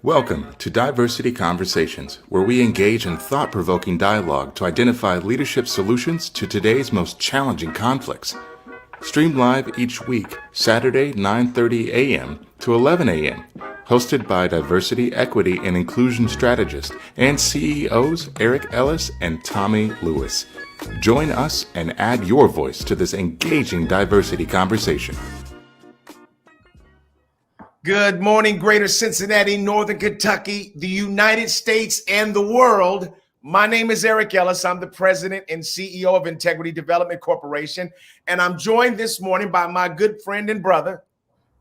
Welcome to Diversity Conversations, where we engage in thought-provoking dialogue to identify leadership solutions to today's most challenging conflicts. Stream live each week, Saturday 9:30 a.m. to 11 a.m. Hosted by Diversity, Equity, and Inclusion Strategist and CEOs Eric Ellis and Tommy Lewis. Join us and add your voice to this engaging diversity conversation. Good morning, Greater Cincinnati, Northern Kentucky, the United States, and the world. My name is Eric Ellis. I'm the president and CEO of Integrity Development Corporation, and I'm joined this morning by my good friend and brother,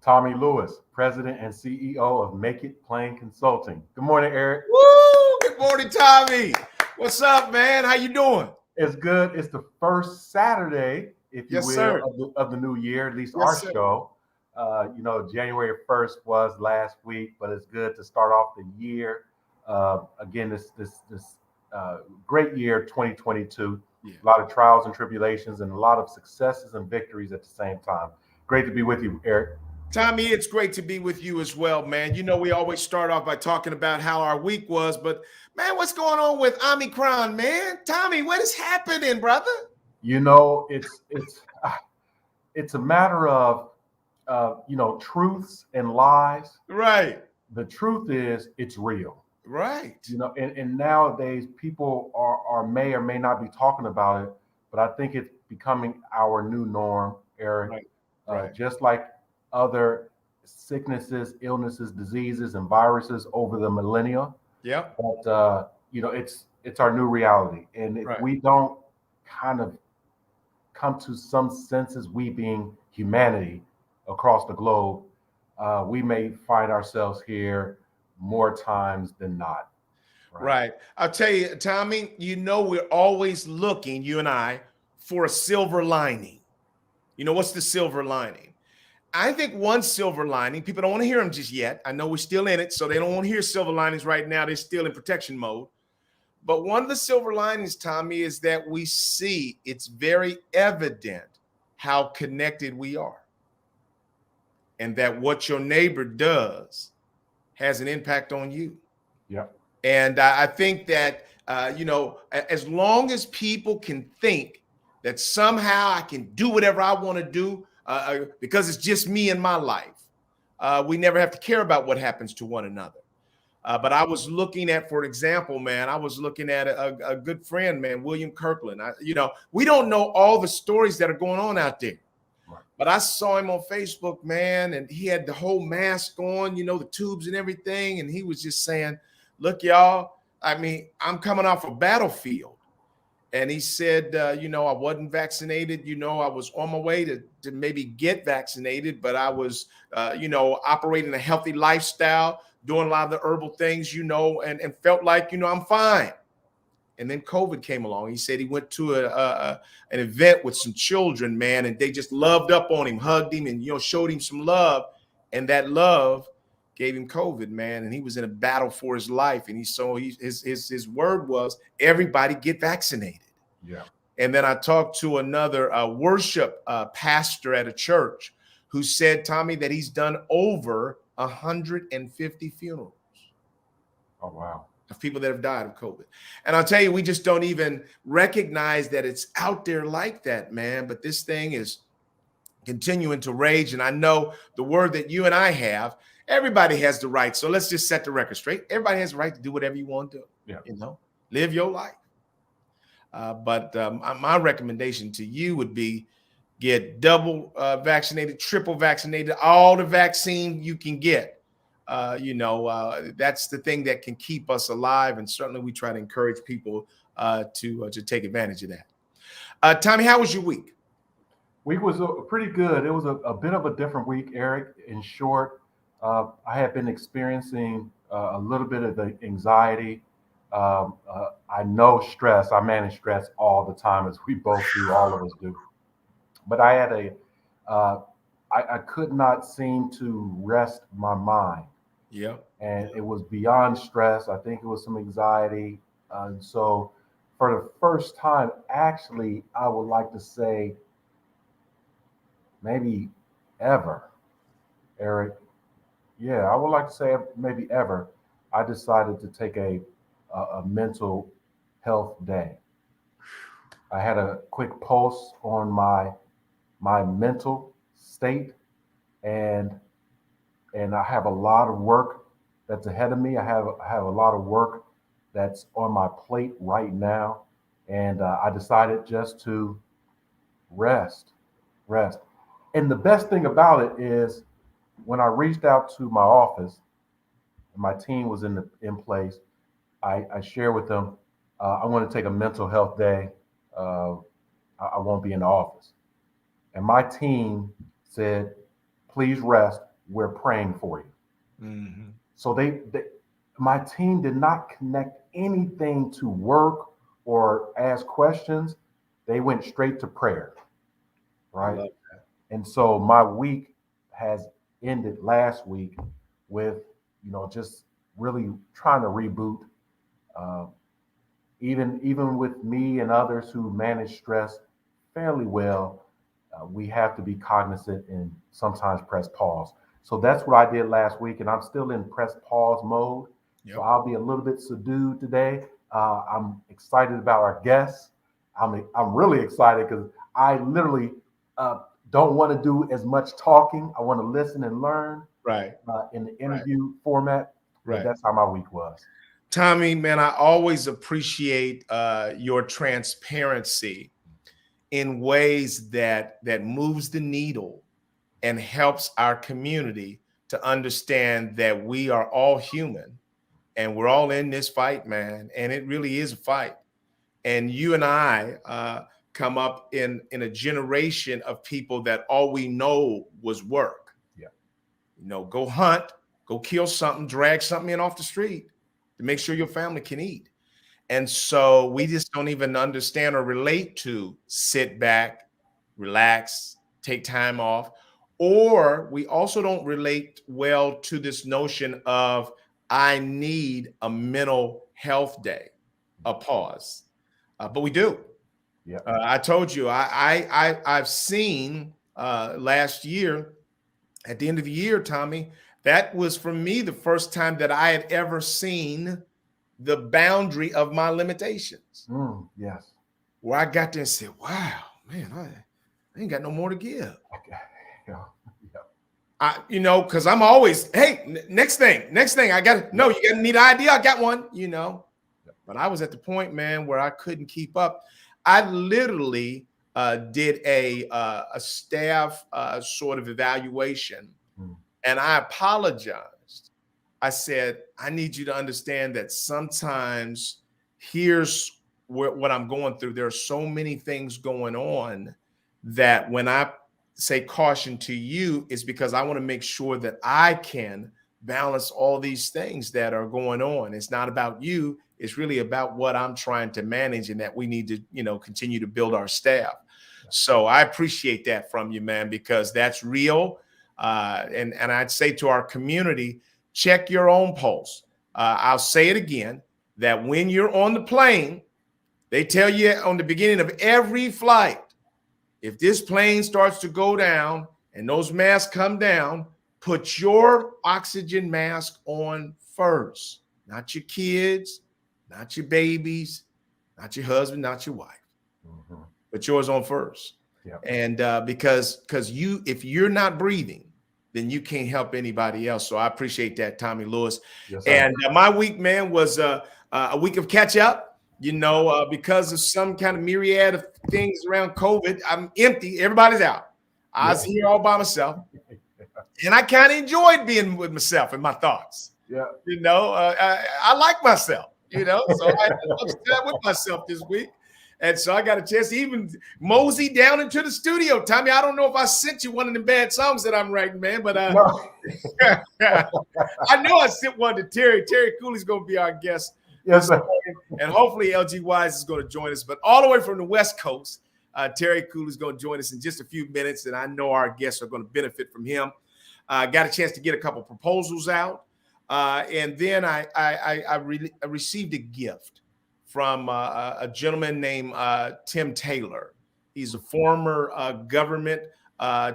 Tommy Lewis, president and CEO of Make It Plain Consulting. Good morning, Eric. Woo! Good morning, Tommy. What's up, man? How you doing? It's good. It's the first Saturday, if you Yes, will, sir. of the new year, at least Yes, our sir. show. January 1st was last week, but it's good to start off the year. Again, this great year, 2022. Yeah. A lot of trials and tribulations and a lot of successes and victories at the same time. Great to be with you, Eric. Tommy, it's great to be with you as well, man. You know, we always start off by talking about how our week was, but man, what's going on with Omicron, man? Tommy, what is happening, brother? You know, it's a matter of truths and lies. Right. The truth is it's real. Right. And nowadays people are may or may not be talking about it, but I think it's becoming our new norm, Eric. Right. Just like other sicknesses, illnesses, diseases, and viruses over the millennia. Yeah. But it's our new reality. And if we don't kind of come to some senses, we being humanity across the globe, we may find ourselves here more times than not. Right. I'll tell you, Tommy, we're always looking, you and I, for a silver lining. You know, what's the silver lining? I think one silver lining, people don't want to hear them just yet. I know we're still in it, so they don't want to hear silver linings right now. They're still in protection mode. But one of the silver linings, Tommy, is that we see it's very evident how connected we are. And that what your neighbor does has an impact on you. Yeah. And I think that, as long as people can think that somehow I can do whatever I want to do because it's just me and my life, we never have to care about what happens to one another. But I was looking at, for example, man, a good friend, man, William Kirkland. We don't know all the stories that are going on out there. But I saw him on Facebook, man, and he had the whole mask on, the tubes and everything. And he was just saying, look, y'all, I'm coming off a battlefield. And he said, I wasn't vaccinated. I was on my way to maybe get vaccinated, but I was, operating a healthy lifestyle, doing a lot of the herbal things, and felt like, I'm fine. And then COVID came along. He said he went to an event with some children, man, and they just loved up on him, hugged him, and showed him some love. And that love gave him COVID, man. And he was in a battle for his life. And his word was, everybody get vaccinated. Yeah. And then I talked to another worship pastor at a church who said, Tommy, that he's done over 150 funerals. Oh, wow. Of people that have died of COVID. And I'll tell you, we just don't even recognize that it's out there like that, man. But this thing is continuing to rage. And I know the word that you and I have, everybody has the right. So let's just set the record straight. Everybody has the right to do whatever you want to do. Yeah. Live your life. But my recommendation to you would be get double vaccinated, triple vaccinated, all the vaccine you can get. That's the thing that can keep us alive. And certainly we try to encourage people to take advantage of that. Tommy, how was your week? Week was pretty good. It was a bit of a different week, Eric. In short, I had been experiencing a little bit of the anxiety. I know stress. I manage stress all the time, as we both do, all of us do. But I had I could not seem to rest my mind. Yeah. And it was beyond stress. I think it was some anxiety. So for the first time, actually, I would like to say maybe ever, Eric. Yeah, I would like to say maybe ever. I decided to take a mental health day. I had a quick pulse on my mental state, and I have a lot of work that's ahead of me. I have a lot of work that's on my plate right now, and I decided just to rest, rest. And the best thing about it is when I reached out to my office, and my team was in place. I shared with them, I want to take a mental health day. Uh, I won't be in the office. And my team said, please rest. We're praying for you. Mm-hmm. So my team did not connect anything to work or ask questions. They went straight to prayer, I right? love And so my week has ended last week with, just really trying to reboot. Uh, even with me and others who manage stress fairly well, we have to be cognizant and sometimes press pause. So that's what I did last week, and I'm still in press pause mode. So Yep. I'll be a little bit subdued today. I'm excited about our guests. I'm really excited because I literally uh, don't want to do as much talking. I want to listen and learn Right. in the interview format. But Right. that's how my week was. Tommy, man, I always appreciate your transparency in ways that moves the needle and helps our community to understand that we are all human and we're all in this fight, man. And it really is a fight. And you and I come up in a generation of people that all we know was work. Yeah. Go hunt, go kill something, drag something in off the street to make sure your family can eat. And so we just don't even understand or relate to sit back, relax, take time off. Or we also don't relate well to this notion of I need a mental health day, a pause. But we do. Yeah. I told you, I've seen last year at the end of the year, Tommy, that was for me the first time that I had ever seen the boundary of my limitations. Yes. Where I got there and said, wow, man, I ain't got no more to give. Okay. Yeah. Because I'm always, hey, next thing, I got no, you got need an idea, I got one, But I was at the point, man, where I couldn't keep up. I literally did a staff sort of evaluation, and I apologized. I said, I need you to understand that sometimes here's what I'm going through. There are so many things going on that when I say caution to you is because I want to make sure that I can balance all these things that are going on. It's not about you. It's really about what I'm trying to manage and that we need to, continue to build our staff. So I appreciate that from you, man, because that's real. And I'd say to our community, check your own pulse. I'll say it again, that when you're on the plane, they tell you on the beginning of every flight, if this plane starts to go down and those masks come down, put your oxygen mask on first, not your kids, not your babies, not your husband, not your wife, but yours on first. Yep. And because if you're not breathing, then you can't help anybody else. So I appreciate that, Tommy Lewis. Yes, sir. And my week, man, was a week of catch up. Because of some kind of myriad of things around COVID, I'm empty. Everybody's out. I was here all by myself. And I kind of enjoyed being with myself and my thoughts. Yeah. I like myself, so I had to upset with myself this week. And so I got a chance to even mosey down into the studio. Tommy, I don't know if I sent you one of the bad songs that I'm writing, man, but No. I know I sent one to Terry. Terry Cooley's going to be our guest. Yes, sir. And hopefully LG Wise is going to join us. But all the way from the West Coast, Terry Cooley is going to join us in just a few minutes. And I know our guests are going to benefit from him. Got a chance to get a couple proposals out. And then I received a gift from a gentleman named Tim Taylor. He's a former government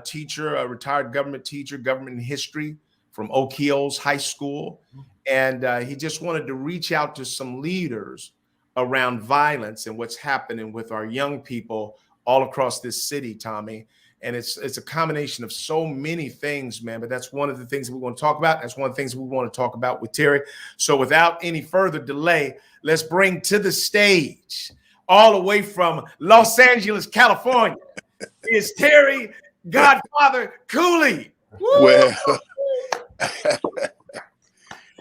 teacher, a retired government teacher, government history from Oak Hills High School. And he just wanted to reach out to some leaders around violence and what's happening with our young people all across this city, Tommy. And it's a combination of so many things, man. But that's one of the things that we want to talk about. That's one of the things we want to talk about with Terry. So without any further delay, let's bring to the stage, all the way from Los Angeles, California, is Terry Godfather Cooley. Woo! Well,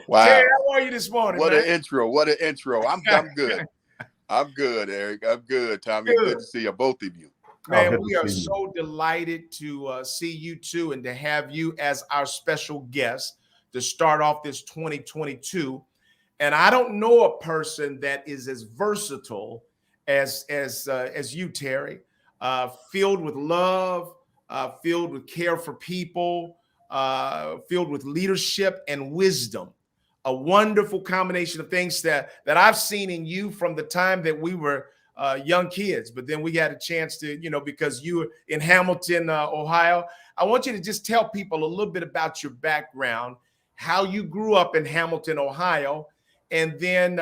wow. Terry, how are you this morning, What man? an intro. What an intro. I'm good. I'm good, Eric. I'm good, Tommy. Good to see you, both of you. Man, we are so delighted to see you too and to have you as our special guest to start off this 2022. And I don't know a person that is as versatile as you, Terry, filled with love, filled with care for people, filled with leadership and wisdom. A wonderful combination of things that I've seen in you from the time that we were young kids, but then we got a chance to, because you were in Hamilton, Ohio. I want you to just tell people a little bit about your background, how you grew up in Hamilton, Ohio. And then,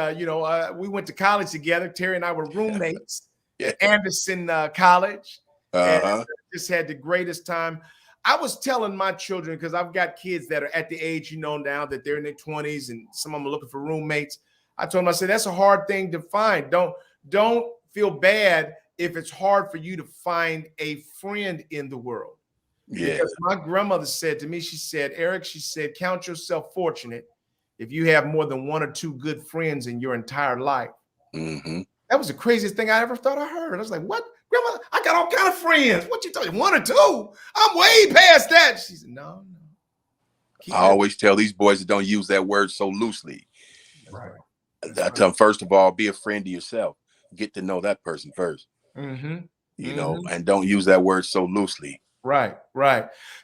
we went to college together. Terry and I were roommates at Anderson College. And just had the greatest time. I was telling my children, because I've got kids that are at the age, now that they're in their 20s and some of them are looking for roommates. I told them, I said, that's a hard thing to find. Don't feel bad if it's hard for you to find a friend in the world. Yeah. Because my grandmother said to me, she said, Eric, she said, count yourself fortunate if you have more than one or two good friends in your entire life. Mm-hmm. That was the craziest thing I ever thought I heard. I was like, what? Grandma, I got all kind of friends. What you talking? One or two? I'm way past that. She said, no. I always tell these boys that don't use that word so loosely. Right. I tell them, first of all, be a friend to yourself. Get to know that person first. Mm-hmm. And don't use that word so loosely. Right.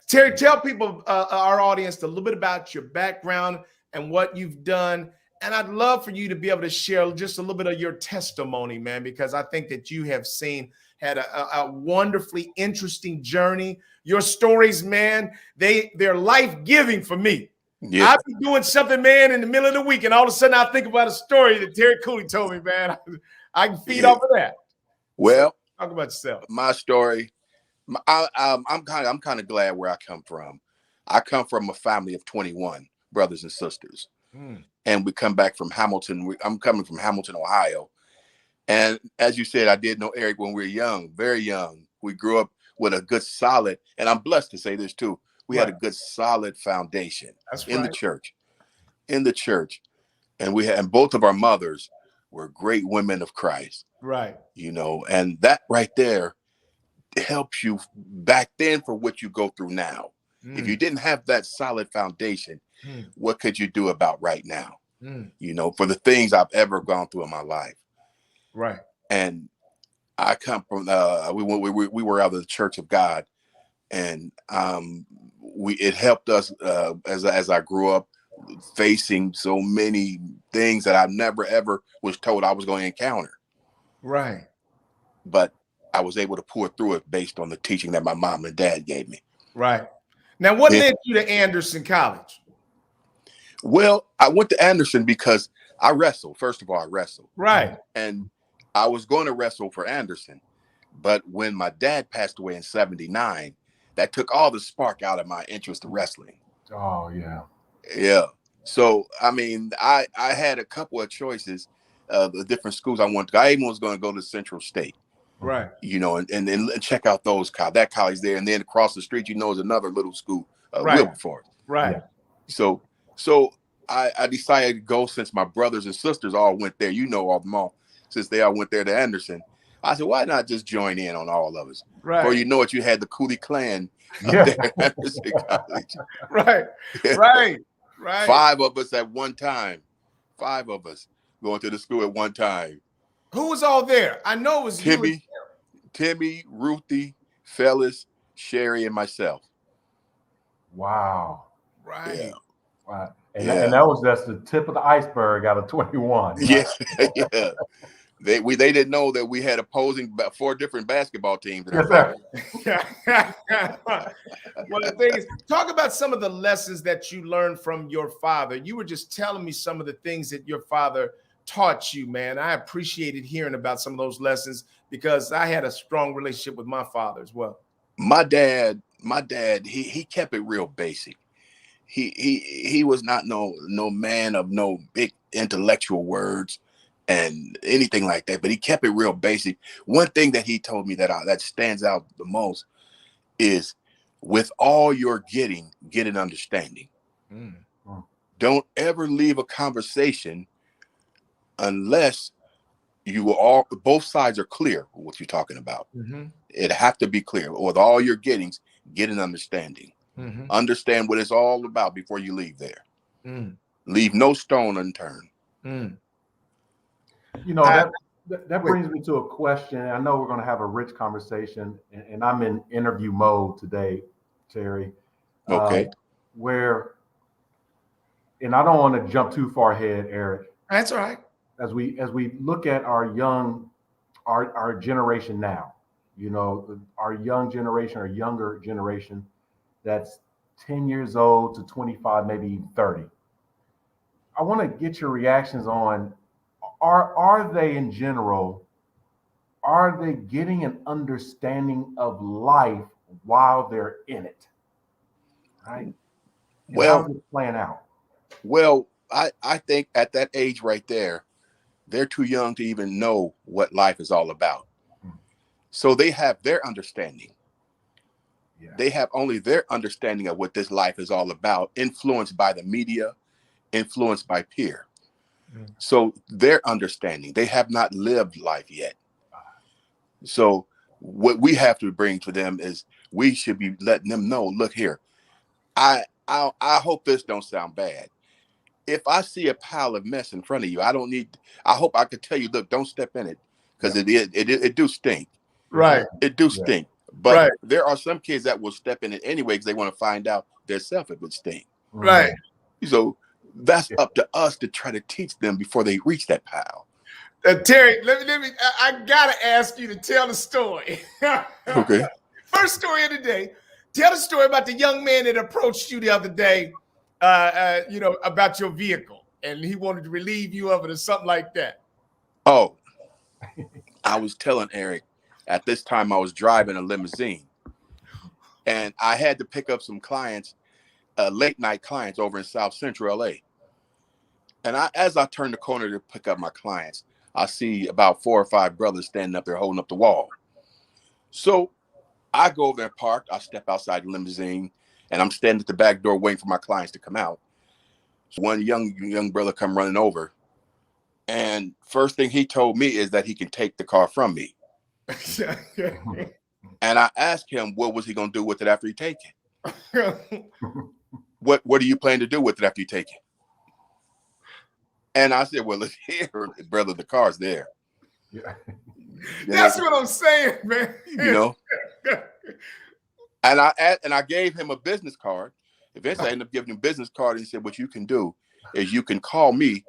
Terry, tell people, our audience, a little bit about your background and what you've done. And I'd love for you to be able to share just a little bit of your testimony, man, because I think that you have had a wonderfully interesting journey. Your stories, man, they're life-giving for me. Yeah. I'll be doing something, man, in the middle of the week, and all of a sudden I think about a story that Terry Cooley told me, man. I can feed off of that. Well, so, talk about yourself. My story, I'm kind of glad where I come from. I come from a family of 21 brothers and sisters. And we come back from Hamilton. I'm coming from Hamilton, Ohio. And as you said, I did know Eric when we were young, very young. We grew up with a good, solid, and I'm blessed to say this too. We had a good, solid foundation in the church. And both of our mothers were great women of Christ. Right. And that right there helps you back then for what you go through now. If you didn't have that solid foundation, what could you do about right now? For the things I've ever gone through in my life. Right. And I come from we were out of the Church of God, and it helped us as I grew up facing so many things that I never ever was told I was going to encounter. Right. But I was able to pour through it based on the teaching that my mom and dad gave me. Right. Now, what led you to Anderson College? Well, I went to Anderson because I wrestled. First of all, I wrestled. Right. And I was going to wrestle for Anderson. But when my dad passed away in 1979, that took all the spark out of my interest in wrestling. Oh, yeah. Yeah. So, I mean, I had a couple of choices, the different schools I wanted to go. I even was going to go to Central State. Right. And check out that college there. And then across the street, is another little school, Wilberforce. Right. So I decided to go since my brothers and sisters all went there. All of them all, since they all went there to Anderson. I said, why not just join in on all of us? Right. Or you had the Cooley clan up there at Anderson College. Right. Right. 5 of us at one time. 5 of us going to the school at one time. Who was all there? I know it was Timmy, Ruthie, Fellis, Sherry, and myself. Wow. Right. Yeah. Wow. And that's the tip of the iceberg out of 21. Right? Yeah. They didn't know that we had opposing 4 different basketball teams. Yes, sir. Well, the thing is, talk about some of the lessons that you learned from your father. You were just telling me some of the things that your father taught you, man. I appreciated hearing about some of those lessons because I had a strong relationship with my father as well. My dad, he kept it real basic. He was not no man of no big intellectual words and anything like that, but he kept it real basic. One thing that he told me that stands out the most is, with all you're getting, get an understanding. Mm. Don't ever leave a conversation unless both sides are clear what you're talking about. Mm-hmm. It have to be clear. With all your gettings, get an understanding. Mm-hmm. Understand what it's all about before you leave there. Mm. Leave no stone unturned. Mm. You know, that brings me to a question. I know we're going to have a rich conversation, and I'm in interview mode today, Terry. Okay. And I don't want to jump too far ahead, Eric. That's all right. As we look at our generation now, you know, our young generation or younger generation that's 10 years old to 25, maybe even 30. I want to get your reactions on, are they in general, are they getting an understanding of life while they're in it? Right? And Well, how's it playing out? Well, I think at that age right there, they're too young to even know what life is all about. So they have their understanding. Yeah. They have only their understanding of what this life is all about, influenced by the media, influenced by peer. So their understanding, they have not lived life yet. So what we have to bring to them is, we should be letting them know, look here, I hope this don't sound bad. If I see a pile of mess in front of you, I hope I could tell you, look, don't step in it, because it do stink. Right. It do Yeah. stink. But Right. there are some kids that will step in it anyway because they want to find out themselves if it stink. Right. So that's up to us to try to teach them before they reach that pile. Terry, let me. I gotta ask you to tell the story. Okay. First story of the day. Tell the story about the young man that approached you the other day. About your vehicle, and he wanted to relieve you of it or something like that. Oh, I was telling Eric, at this time I was driving a limousine, and I had to pick up some clients, late night clients over in South Central LA. And as I turned the corner to pick up my clients, I see about 4 or 5 brothers standing up there holding up the wall. So I go over there and park. I step outside the limousine, and I'm standing at the back door waiting for my clients to come out. So one young brother come running over, and first thing he told me is that he can take the car from me. And I asked him, what was he going to do with it after he take it? What do you plan to do with it after you take it? And I said, well, look here, brother, the car's there. Yeah. That's what I'm saying, man. You know? And I gave him a business card. Eventually I ended up giving him a business card, and he said, what you can do is you can call me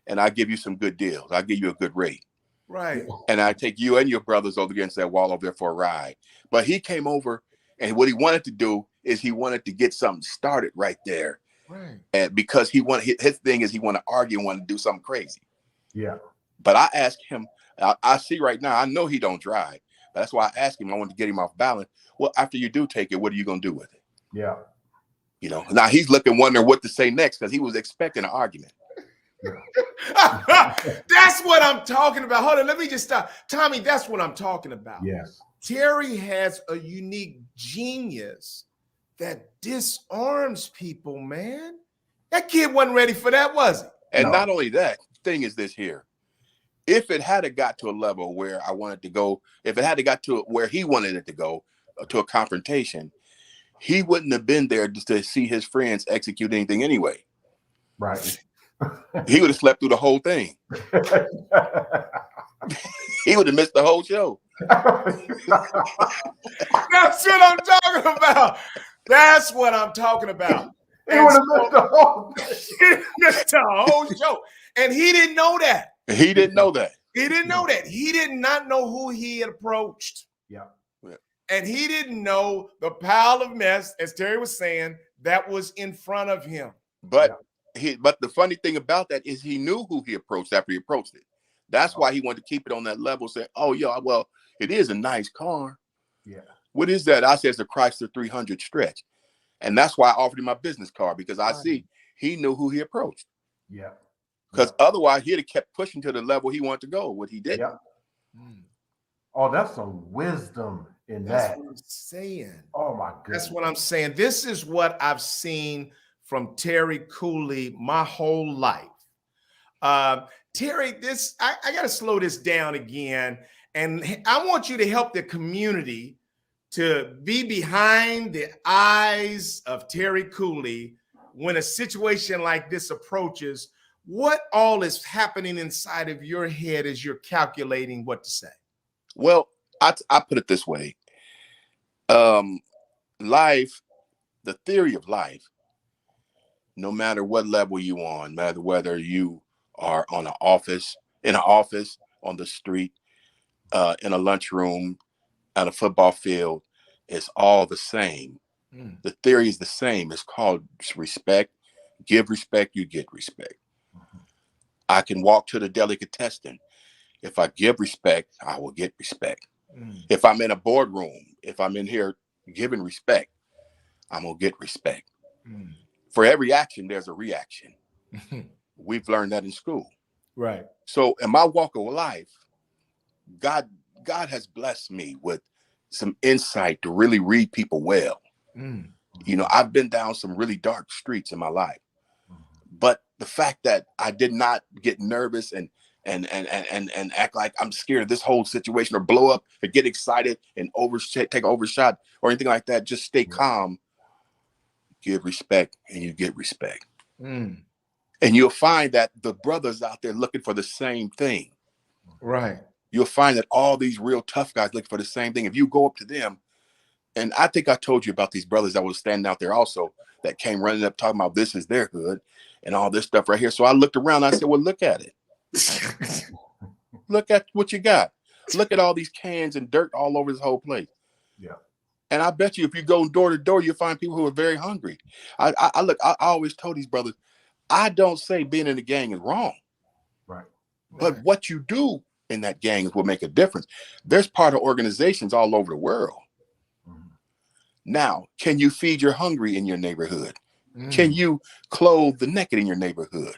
and I'll give you some good deals. I'll give you a good rate. Right. And I take you and your brothers over against that wall over there for a ride. But he came over, and what he wanted to do is he wanted to get something started right there. Right. And because his thing is he want to argue and want to do something crazy. Yeah. But I asked him, I see right now, I know he don't drive. That's why I asked him, I wanted to get him off balance. Well, after you do take it, what are you going to do with it? Yeah. You know, now he's looking, wondering what to say next, because he was expecting an argument. That's what I'm talking about. Hold on, let me just stop. Tommy, that's what I'm talking about. Yes. Terry has a unique genius that disarms people, man. That kid wasn't ready for that, was he? And No. not only that, thing is this here. If it had got to a level where I wanted to go, if it had got to where he wanted it to go, to a confrontation, he wouldn't have been there just to see his friends execute anything anyway. Right. He would have slept through the whole thing. He would have missed the whole show. That's what I'm talking about. That's what I'm talking about. He would have missed the whole show. And he didn't know that. He didn't know that. He didn't know that. He did not know who he had approached. Yeah. And he didn't know the pile of mess, as Terry was saying, that was in front of him. But but the funny thing about that is he knew who he approached after he approached it. That's why he wanted to keep it on that level, saying, oh, yeah, well, it is a nice car. Yeah. What is that? I said it's a Chrysler 300 stretch. And that's why I offered him my business card, because I see he knew who he approached. Yeah. Because otherwise he'd have kept pushing to the level he wanted to go, what he did. Yeah. Oh, that's some wisdom in That's that. what I'm saying. Oh my goodness. That's what I'm saying. This is what I've seen from Terry Cooley my whole life. Terry, I got to slow this down again. And I want you to help the community to be behind the eyes of Terry Cooley when a situation like this approaches. What all is happening inside of your head as you're calculating what to say? Well, I put it this way. Life, the theory of life, no matter what level you on, matter whether you are in an office, on the street, in a lunchroom, at a football field, it's all the same. The theory is the same. It's called respect. Give respect, you get respect. I can walk to the delicatessen. If I give respect, I will get respect. If I'm in a boardroom, if I'm in here giving respect, I'm going to get respect. For every action, there's a reaction. We've learned that in school. Right. So in my walk of life, God has blessed me with some insight to really read people well. You know, I've been down some really dark streets in my life. But the fact that I did not get nervous and act like I'm scared of this whole situation, or blow up or get excited and take an overshot or anything like that, just stay calm, give respect, and you get respect. And you'll find that the brothers out there looking for the same thing. Right. You'll find that all these real tough guys looking for the same thing. If you go up to them, and I think I told you about these brothers that was standing out there also that came running up talking about this is their hood and all this stuff right here. So I looked around, I said, well, look at it. Look at what you got. Look at all these cans and dirt all over this whole place. Yeah. And I bet you if you go door to door, you'll find people who are very hungry. I always told these brothers, I don't say being in the gang is wrong. Right. But what you do in that gang is what make a difference. There's part of organizations all over the world. Now, can you feed your hungry in your neighborhood? Can you clothe the naked in your neighborhood?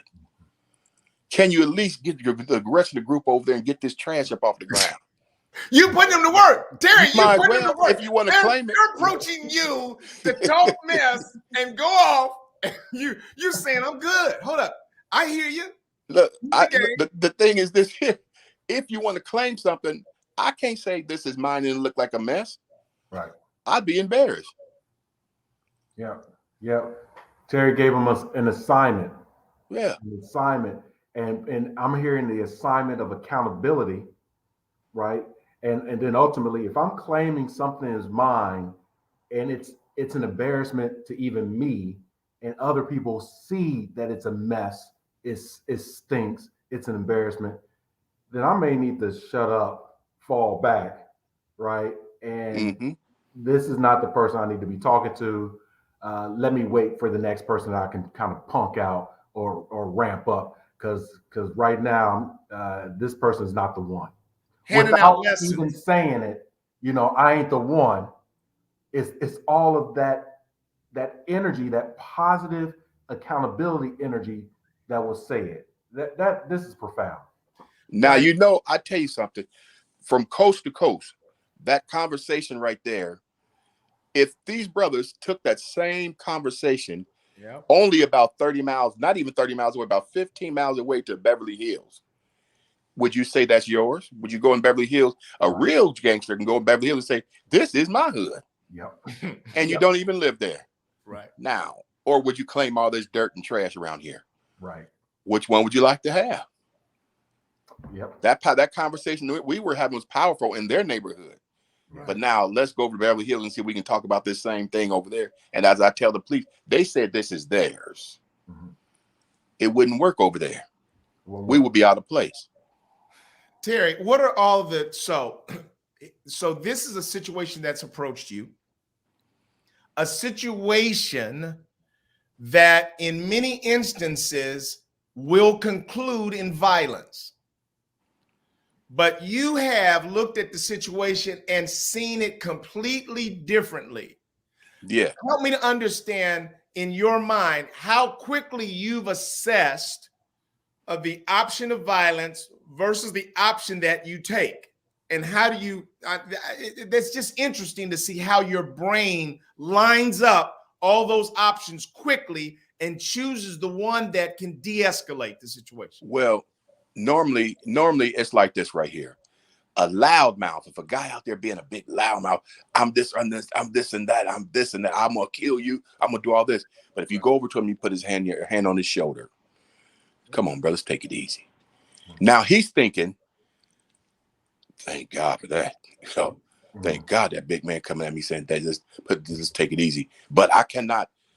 Can you at least get the rest of the group over there and get this trash up off the ground? You put them to work, Terry. You put them to work. If you want to claim it. They're approaching you to talk mess and go off. You saying I'm good. Hold up, I hear you. Look, the thing is this here. If you want to claim something, I can't say this is mine and look like a mess. Right. I'd be embarrassed. Yeah. Yeah. Terry gave him an assignment. Yeah. An assignment. And I'm hearing the assignment of accountability, right? And then ultimately, if I'm claiming something is mine and it's an embarrassment to even me, and other people see that it's a mess, it stinks, it's an embarrassment, then I may need to shut up, fall back, right? And this is not the person I need to be talking to. Let me wait for the next person that I can kind of punk out or ramp up, because right now this person is not the one. Without even saying it, you know, I ain't the one. It's all of that energy, that positive accountability energy that will say it. That this is profound. Now, you know, I tell you something, from coast to coast, that conversation right there, if these brothers took that same conversation only about 30 miles, not even 30 miles away, about 15 miles away to Beverly Hills, would you say that's yours? Would you go in Beverly Hills? A real gangster can go in Beverly Hills and say, this is my hood. Yep. And you don't even live there. Right. Now, or would you claim all this dirt and trash around here? Right. Which one would you like to have? Yep. That conversation we were having was powerful in their neighborhood. Right. But now let's go over to Beverly Hills and see if we can talk about this same thing over there. And as I tell the police, they said this is theirs. It wouldn't work over there. We would be out of place. Terry, what are all the so this is a situation that's approached you, a situation that in many instances will conclude in violence. But you have looked at the situation and seen it completely differently. Yeah. Help me to understand in your mind how quickly you've assessed of the option of violence versus the option that you take. And how do you, that's just interesting to see how your brain lines up all those options quickly and chooses the one that can de-escalate the situation. Well, normally it's like this right here. A loudmouth, if a guy out there being a big loudmouth, I'm this, I'm this, I'm this and that, I'm this and that, I'm gonna kill you, I'm gonna do all this. But if you go over to him, you put your hand on his shoulder. Come on, brothers, take it easy. Now he's thinking, thank God for that. So thank God that big man coming at me saying that just take it easy. But I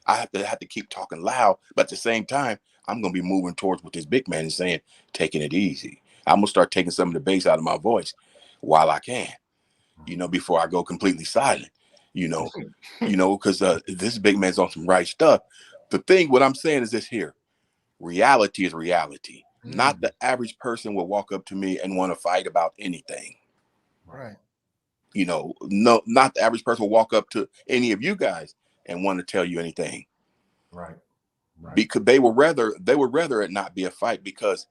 have to keep talking loud, but at the same time, I'm gonna be moving towards what this big man is saying, taking it easy. I'm gonna start taking some of the bass out of my voice while I can, before I go completely silent, because this big man's on some right stuff. The thing, what I'm saying is this here. Reality is reality. Not the average person will walk up to me and want to fight about anything. Right. No, not the average person will walk up to any of you guys and want to tell you anything. Right. Because they would rather it not be a fight, because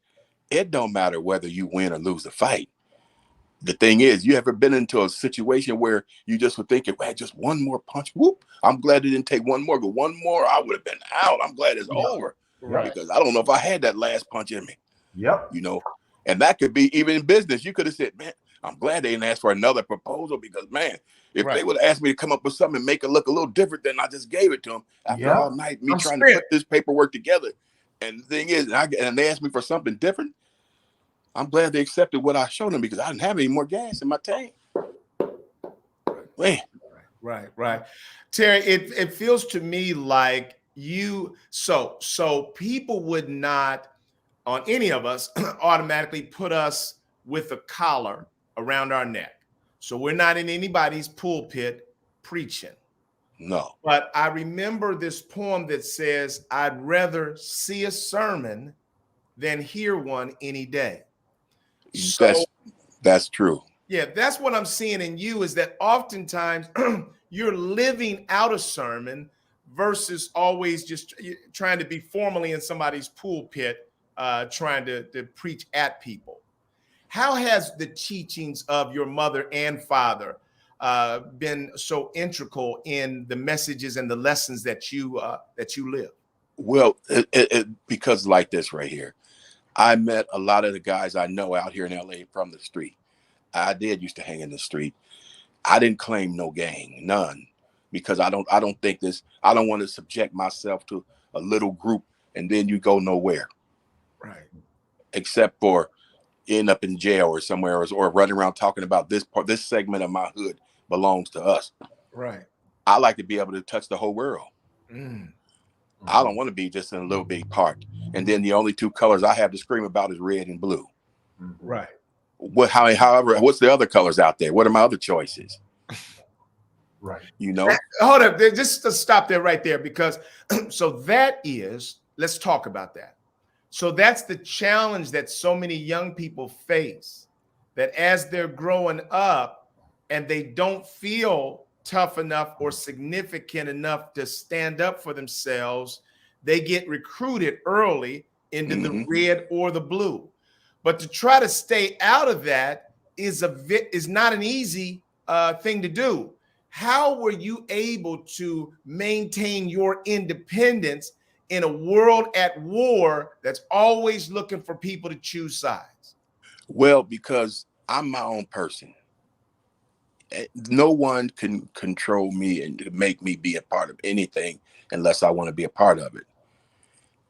it don't matter whether you win or lose the fight. The thing is, you ever been into a situation where you just were thinking, well, just one more punch, whoop, I'm glad it didn't take one more, but one more, I would have been out. I'm glad it's over. Right. Because I don't know if I had that last punch in me. Yep. And that could be even in business. You could have said, man, I'm glad they didn't ask for another proposal, because, man, if they would have asked me to come up with something and make it look a little different than I just gave it to them after all night, me trying to put this paperwork together. And the thing is, and they asked me for something different. I'm glad they accepted what I showed them, because I didn't have any more gas in my tank. Man. Right. Terry, it feels to me like so people would not, on any of us, automatically put us with a collar around our neck. So we're not in anybody's pulpit preaching. No. But I remember this poem that says, I'd rather see a sermon than hear one any day. So, that's true. Yeah, that's what I'm seeing in you, is that oftentimes you're living out a sermon versus always just trying to be formally in somebody's pulpit, trying to preach at people. How has the teachings of your mother and father been so integral in the messages and the lessons that you live? Well, because like this right here, I met a lot of the guys I know out here in LA from the street. I used to hang in the street. I didn't claim no gang, none, because I don't think this. I don't want to subject myself to a little group and then you go nowhere. Right. Except for end up in jail or somewhere, or running around talking about this segment of my hood belongs to us. Right. I like to be able to touch the whole world. Mm. I don't want to be just in a little bitty part. And then the only two colors I have to scream about is red and blue. Right. However, what's the other colors out there? What are my other choices? Right. Hold up. Just to stop there right there, because let's talk about that. So that's the challenge that so many young people face, that as they're growing up and they don't feel tough enough or significant enough to stand up for themselves, they get recruited early into the red or the blue. But to try to stay out of that is not an easy thing to do. How were you able to maintain your independence in a world at war that's always looking for people to choose sides? Well, because I'm my own person. No one can control me and make me be a part of anything unless I want to be a part of it.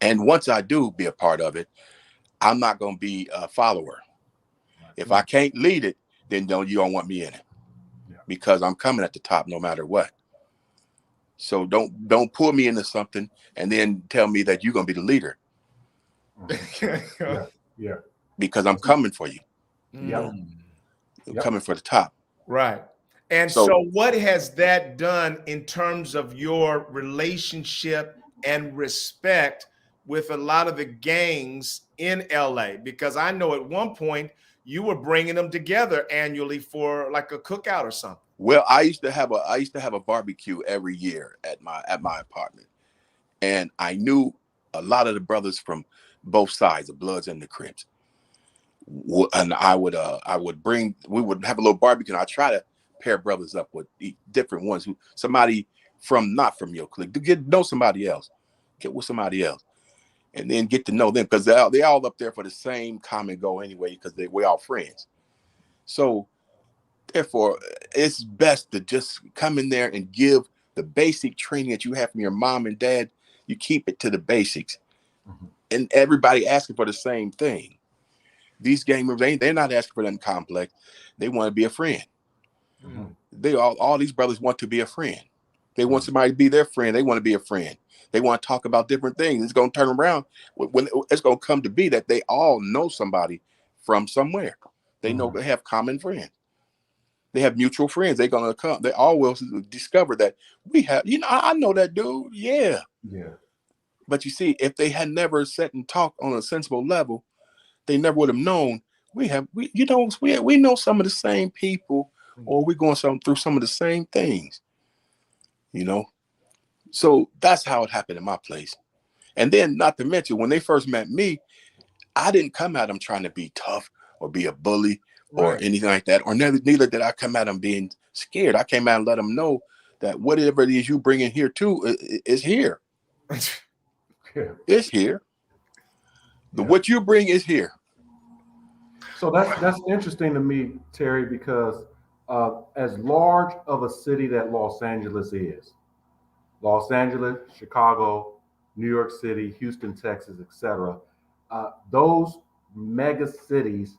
And once I do be a part of it, I'm not going to be a follower. If I can't lead it, then you don't want me in it, because I'm coming at the top no matter what. So don't pull me into something and then tell me that you're going to be the leader. Yeah. Because I'm coming for you. Yep. Yep. coming for the top. Right. And So, so what has that done in terms of your relationship and respect with a lot of the gangs in LA? Because I know at one point you were bringing them together annually for like a cookout or something. well, I used to have a barbecue every year at my apartment, and I knew a lot of the brothers from both sides, the Bloods and the Crips. And I would bring, we would have a little barbecue, and I try to pair brothers up with different ones, who somebody from not from your clique, to get to know somebody else, get with somebody else, and then get to know them, because they all up there for the same common goal anyway, because we're all friends. So therefore, it's best to just come in there and give the basic training that you have from your mom and dad. You keep it to the basics, and everybody asking for the same thing. These gang members, they're not asking for nothing complex. They want to be a friend. They all these brothers want to be a friend. They want somebody to be their friend. They want to be a friend. They want to talk about different things. It's going to turn around when it's going to come to be that they all know somebody from somewhere. They know they have common friends. They have mutual friends. They're going to come. They all will discover that we have, I know that dude. Yeah. Yeah. But you see, if they had never sat and talked on a sensible level, they never would have known we know some of the same people, or we're going through some of the same things, So that's how it happened in my place. And then, not to mention, when they first met me, I didn't come at them trying to be tough or be a bully or anything like that, or neither did I come at them being scared. I came out and let them know that whatever it is you bring in here too is here. Yeah. It's here. What you bring is here. So that's interesting to me, Terry, because as large of a city that Los Angeles is, Los Angeles, Chicago, New York City, Houston, Texas, etc., those mega cities,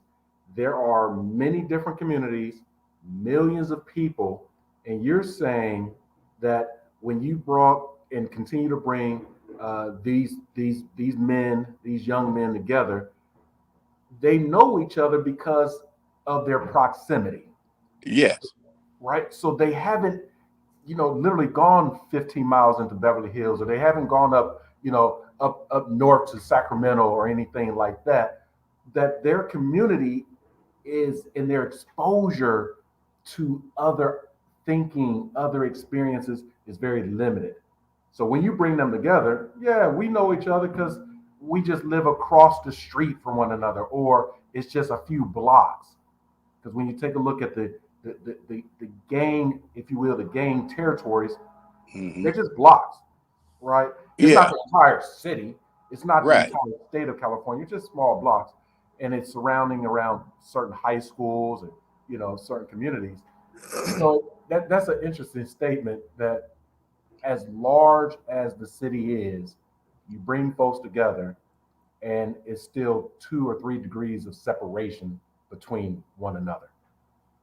there are many different communities, millions of people, and you're saying that when you brought and continue to bring these young men together, they know each other because of their proximity. Yes. Right. So they haven't, literally gone 15 miles into Beverly Hills, or they haven't gone up, up north to Sacramento or anything like that. That their community is in their exposure to other thinking, other experiences is very limited. So when you bring them together, yeah, we know each other because we just live across the street from one another, or it's just a few blocks. Because when you take a look at the gang, if you will, the gang territories, they're just blocks, right? It's not the entire city. It's not the entire state of California. It's just small blocks, and it's surrounding around certain high schools and certain communities. So that's an interesting statement, that as large as the city is, you bring folks together, and it's still 2 or 3 degrees of separation between one another.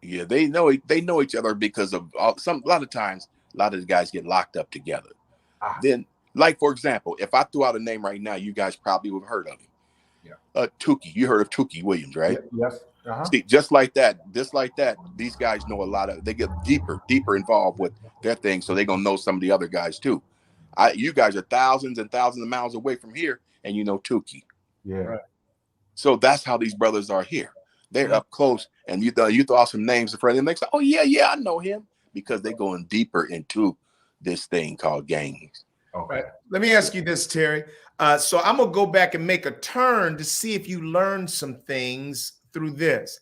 Yeah, they know each other because of a lot of times, a lot of the guys get locked up together. Then, like for example, if I threw out a name right now, you guys probably would have heard of him. Yeah. Tukey. You heard of Tukey Williams, right? Yes. See, just like that, these guys know a lot of. They get deeper involved with their thing, so they're gonna know some of the other guys too. You guys are thousands and thousands of miles away from here, and you know Tukey. Yeah. Right. So that's how these brothers are here. They're up close, and you throw out some names in front of them. They say, "Oh yeah, I know him," because they're going deeper into this thing called gangs. Okay. Right. Let me ask you this, Terry. So I'm gonna go back and make a turn to see if you learned some things through this.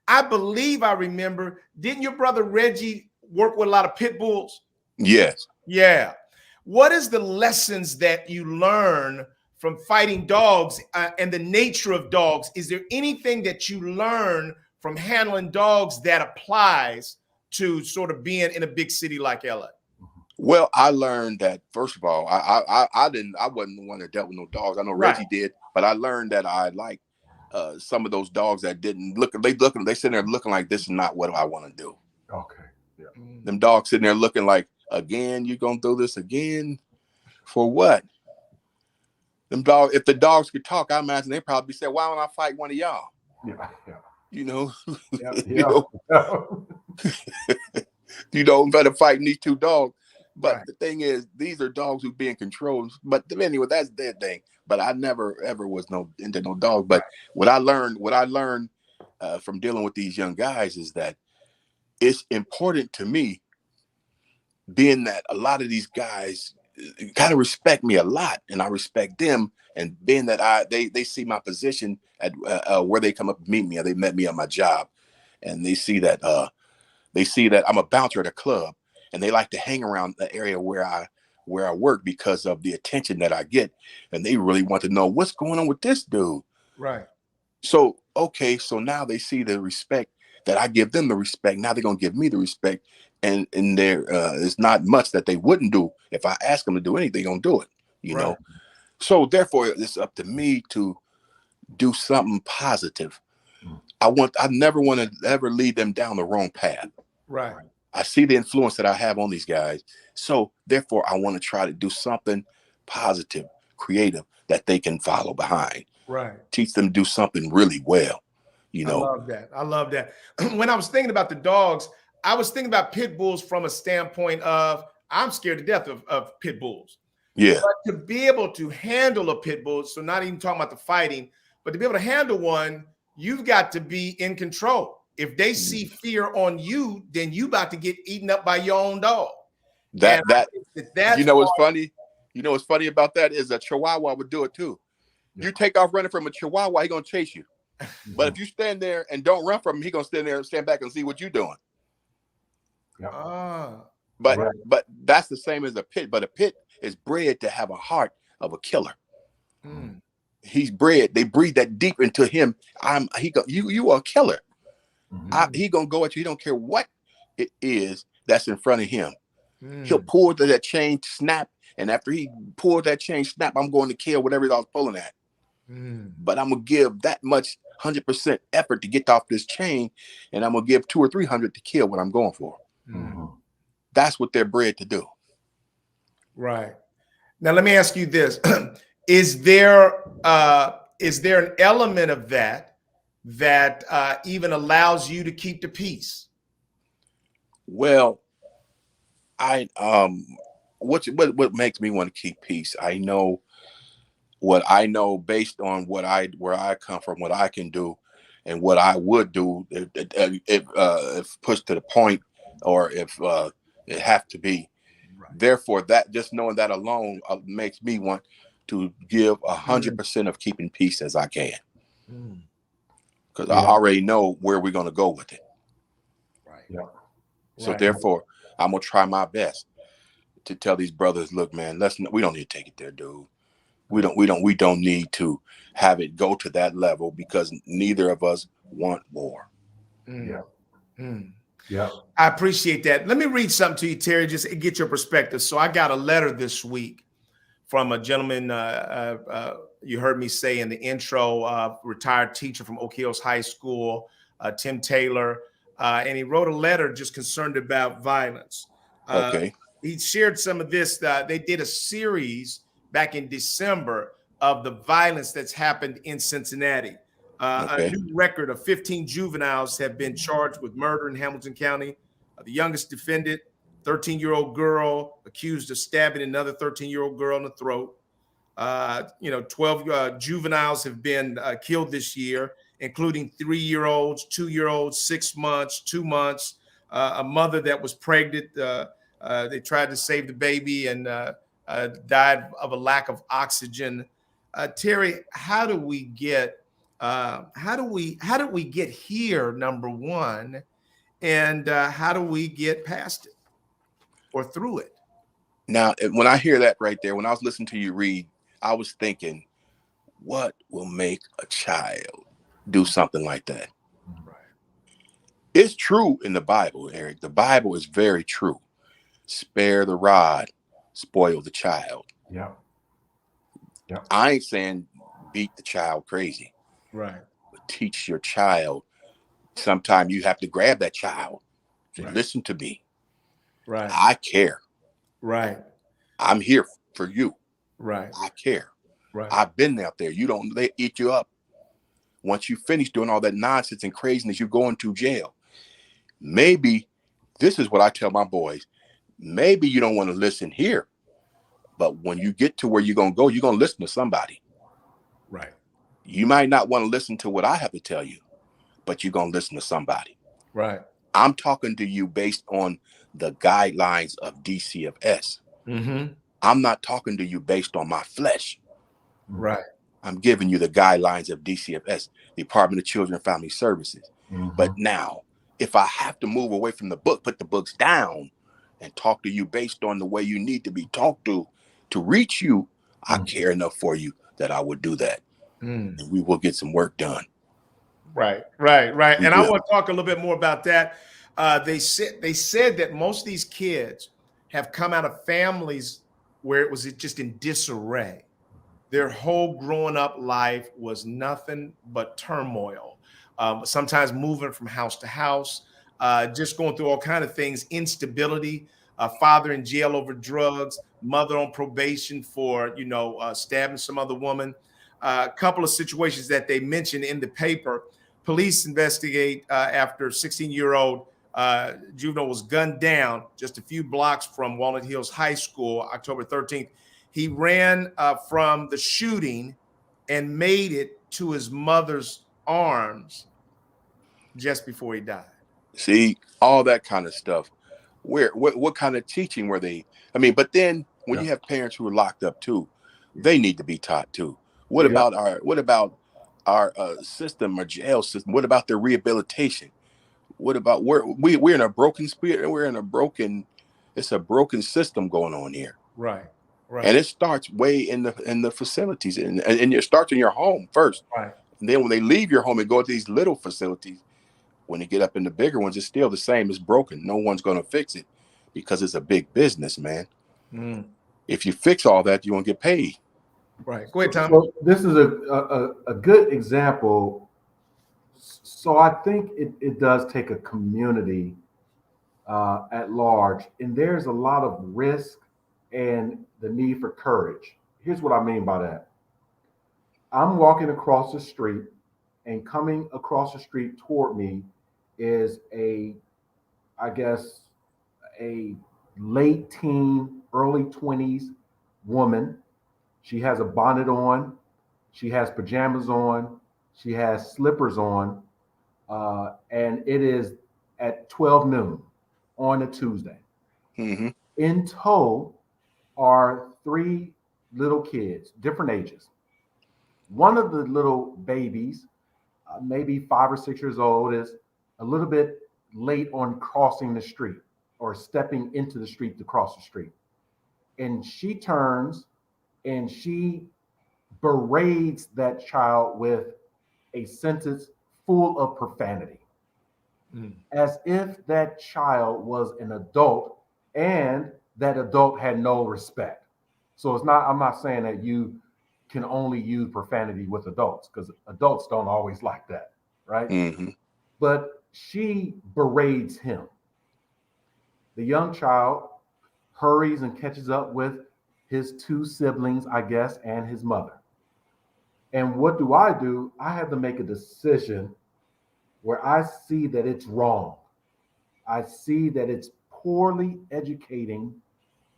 I believe I remember. Didn't your brother Reggie work with a lot of pit bulls? Yes. Yeah. What is the lessons that you learn from fighting dogs and the nature of dogs? Is there anything that you learn from handling dogs that applies to sort of being in a big city like LA? Well, I learned that, first of all, I wasn't the one that dealt with no dogs. I know Reggie did, but I learned that I like some of those dogs that didn't look. They sitting there looking like, this is not what I want to do. Okay. Yeah. Them dogs sitting there looking like, again, you gonna do this again? For what? Them dogs, if the dogs could talk, I imagine they probably said, why don't I fight one of y'all? Yeah. you know, Yeah. you Yeah. know, instead of fighting these two dogs. But Right. the thing is, these are dogs who being controlled. But anyway, that's their thing. But I never ever was into no dog. But Right. what I learned from dealing with these young guys is that it's important to me, being that a lot of these guys kind of respect me a lot, and I respect them, and being that they see my position at where they come up and meet me, or they met me at my job, and they see that I'm a bouncer at a club, and they like to hang around the area where I work because of the attention that I get, and they really want to know what's going on with this dude. Right. So okay, so now they see the respect that I give them the respect. Now they're gonna give me the respect, and there is not much that they wouldn't do if I ask them to do anything. They're gonna do it, you Right. know. So therefore, it's up to me to do something positive. I never want to ever lead them down the wrong path. Right. I see the influence that I have on these guys. So therefore, I want to try to do something positive, creative that they can follow behind. Right. Teach them to do something really well, you I know. love that. I love that. When I was thinking about the dogs, I was thinking about pit bulls from a standpoint of I'm scared to death of pit bulls. Yeah, But to be able to handle a pit bull, so not even talking about the fighting, but to be able to handle one, you've got to be in control. If they see fear on you, then you about to get eaten up by your own dog. And I that think that you that's know what's funny? You know what's funny about that is a Chihuahua would do it too. Yeah. You take off running from a Chihuahua, he gonna chase you. But if you stand there and don't run from him, he gonna stand there and stand back and see what you're doing. Yeah. But Right. but that's the same as a pit. But a pit is bred to have a heart of a killer. Mm, He's bred. They breed that deep into him. You are a killer. Mhm. He gonna go at you. He don't care what it is that's in front of him. He'll mm, pull to that chain, snap, and after he pulls that chain, snap, I'm going to kill whatever I was pulling at. mm. But I'm gonna give that much 100% effort to get off this chain, and I'm gonna give 200 or 300 to kill what I'm going for. Mhm. That's what they're bred to do. Right. Now let me ask you this. Is there an element of that even allows you to keep the peace? Well, I what makes me want to keep peace? I know what I know based on where I come from, what I can do, and what I would do if pushed to the point, or if it have to be. Right. Therefore, that just knowing that alone makes me want to give 100% of keeping peace as I can, Mm, because I Yeah. already know where we're gonna go with it. right. Yeah. So Right. therefore, I'm gonna try my best to tell these brothers, look, man, we don't need to take it there, dude. We don't need to have it go to that level, because neither of us want war. Mm, Yeah. mm. Yeah. I appreciate that. Let me read something to you, Terry, just to get your perspective. So I got a letter this week from a gentleman, you heard me say in the intro, retired teacher from Oak Hills High School, Tim Taylor, and he wrote a letter just concerned about violence. Uh, Okay. he shared some of this. They did a series back in December of the violence that's happened in Cincinnati. A Okay. new record of 15 juveniles have been charged with murder in Hamilton County. The youngest defendant, 13-year-old girl, accused of stabbing another 13-year-old girl in the throat. 12 juveniles have been killed this year, including 3-year-olds, 2-year-olds, 6 months, 2 months, a mother that was pregnant. They tried to save the baby and died of a lack of oxygen. Terry, how do we get here? Number one, and how do we get past it or through it? Now, when I hear that right there, when I was listening to you read, I was thinking, what will make a child do something like that? Right. It's true in the Bible, Eric. The Bible is very true. Spare the rod, spoil the child. Yeah. Yeah. I ain't saying beat the child crazy, Right. but teach your child. Sometimes you have to grab that child. Say, Right. listen to me. Right. I care. Right. I'm here for you. Right. I care. Right. I've been out there. They eat you up. once you finish doing all that nonsense and craziness, you're going to jail. Maybe this is what I tell my boys. Maybe you don't want to listen here, but when you get to where you're going to go, you're going to listen to somebody. Right. You might not want to listen to what I have to tell you, but you're going to listen to somebody. Right. I'm talking to you based on the guidelines of DCFS. Mm-hmm. I'm not talking to you based on my flesh. Right. I'm giving you the guidelines of DCFS, Department of Children and Family Services. Mhm. But now, if I have to move away from the book, put the books down and talk to you based on the way you need to be talked to reach you, I care enough for you that I would do that. And we will get some work done. Right. And I will. want to talk a little bit more about that. They said that most of these kids have come out of families where it was just in disarray. Their whole growing up life was nothing but turmoil. Sometimes moving from house to house, just going through all kinds of things, instability, father in jail over drugs, mother on probation for, stabbing some other woman. A couple of situations that they mentioned in the paper. Police investigate after 16-year-old juvenile was gunned down just a few blocks from Walnut Hills High School, October 13th. He ran from the shooting and made it to his mother's arms just before he died. See, all that kind of stuff. What kind of teaching were they? I mean, but then when you have parents who are locked up too, they need to be taught too. What about our system, our jail system? What about their rehabilitation? What about we're in a broken spirit? We're in a broken. It's a broken system going on here. Right. And it starts way in the facilities, and it starts in your home first. Right. And then when they leave your home and go to these little facilities, when they get up in the bigger ones, it's still the same. It's broken. No one's going to fix it because it's a big business, man. If you fix all that, you won't get paid. Right. Go ahead, Tommy. So this is a good example. So I think it does take a community at large, and there's a lot of risk and the need for courage. Here's what I mean by that. I'm walking across the street, and coming across the street toward me is a late teen, early 20s woman. She has a bonnet on, she has pajamas on, she has slippers on, and it is at 12 noon on a Tuesday. Mm-hmm. In tow are 3 little kids, different ages. One of the little babies, maybe 5 or 6 years old, is a little bit late on crossing the street or stepping into the street to cross the street. And she turns and she berates that child with a sentence full of profanity, as if that child was an adult and that adult had no respect. So I'm not saying that you can only use profanity with adults, because adults don't always like that, right? Mm-hmm. But she berates him. The young child hurries and catches up with his 2 siblings, I guess, and his mother. And what do? I have to make a decision where I see that it's wrong. I see that it's poorly educating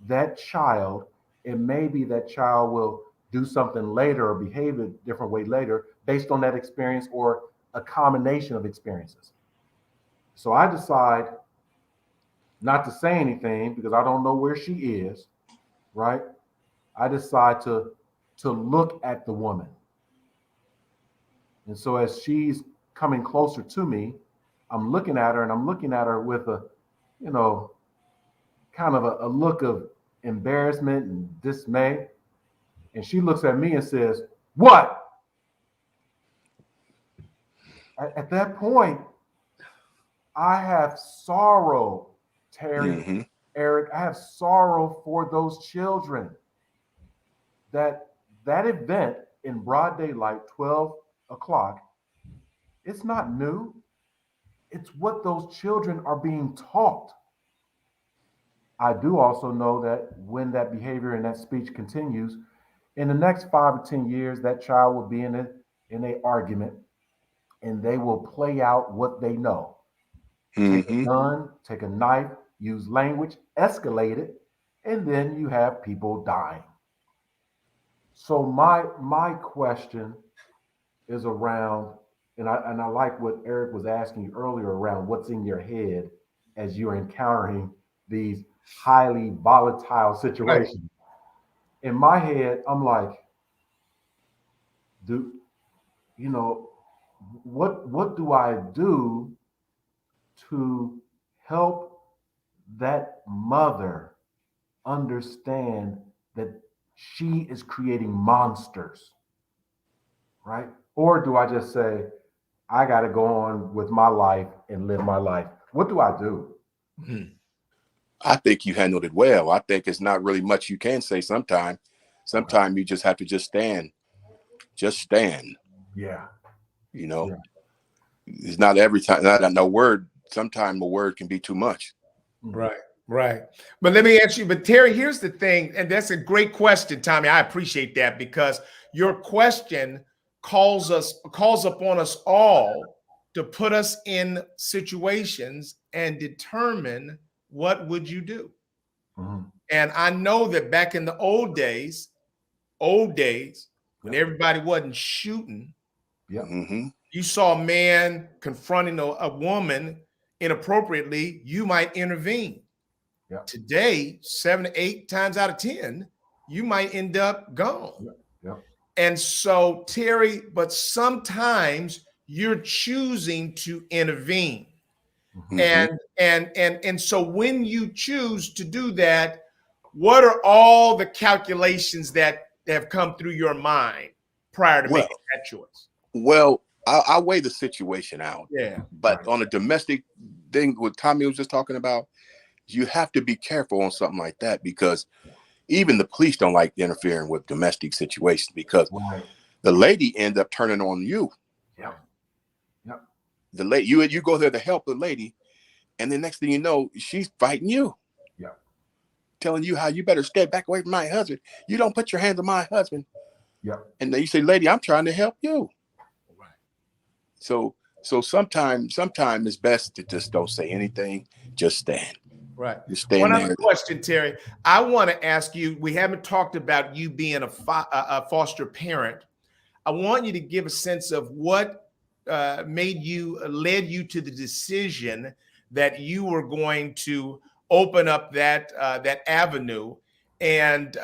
that child, and maybe that child will do something later or behave a different way later based on that experience or a combination of experiences. So I decide not to say anything because I don't know where she is, right? I decide to look at the woman. And so as she's coming closer to me, I'm looking at her, and I'm looking at her with a, kind of a look of embarrassment and dismay. And she looks at me and says, "What?" At that point, I have sorrow, Terry, Eric. I have sorrow for those children. That event in broad daylight, 12 o'clock, it's not new. It's what those children are being taught. I do also know that when that behavior and that speech continues, in the next 5 or 10 years, that child will be in an argument, and they will play out what they know. Take a Mm-hmm. gun, take a knife, use language, escalate it, and then you have people dying. So my question is around, and I like what Eric was asking you earlier around what's in your head as you're encountering these highly volatile Right. situations. In my head, I'm like, do you know what do I do to help that mother understand that she is creating monsters, right? Or do I just say, I got to go on with my life and live my life? What do I do? Mhm. I think you handled it well. I think it's not really much you can say sometimes. Okay. Sometimes you just have to just stand. Just stand. Yeah. You know, Yeah. it's not every time. Not no word. Sometimes a word can be too much. Mm. Right, right. But let me ask you, but Terry, here's the thing, and that's a great question, Tommy. I appreciate that because your question calls upon us all to put us in situations and determine what would you do. Mhm. And I know that back in the old days, when Yep. everybody wasn't shooting, Yep. Mm-hmm. you saw a man confronting a woman inappropriately, you might intervene. Yep. Today, 7 to 8 times out of 10, you might end up gone. Yep. Yep. And so, Terry, but sometimes you're choosing to intervene. Mhm. Mm-hmm. And so when you choose to do that, what are all the calculations that have come through your mind prior to making Well, that choice? I weigh the situation out. Yeah. But Right. on a domestic thing, what Tommy was just talking about, you have to be careful on something like that because even the police don't like interfering with domestic situations because Right. the lady ends up turning on you. Yep. Yep. The lady, you go there to help the lady, and the next thing you know, she's fighting you, Yep. telling you how you better stay back away from my husband. You don't put your hands on my husband. Yep. And then you say, lady, I'm trying to help you. Right. So sometimes it's best to just don't say anything. Just stand. Right. Just One stand other there. question, Terry. I want to ask you, we haven't talked about you being a foster parent. I want you to give a sense of what led you to the decision that you were going to open up that avenue, and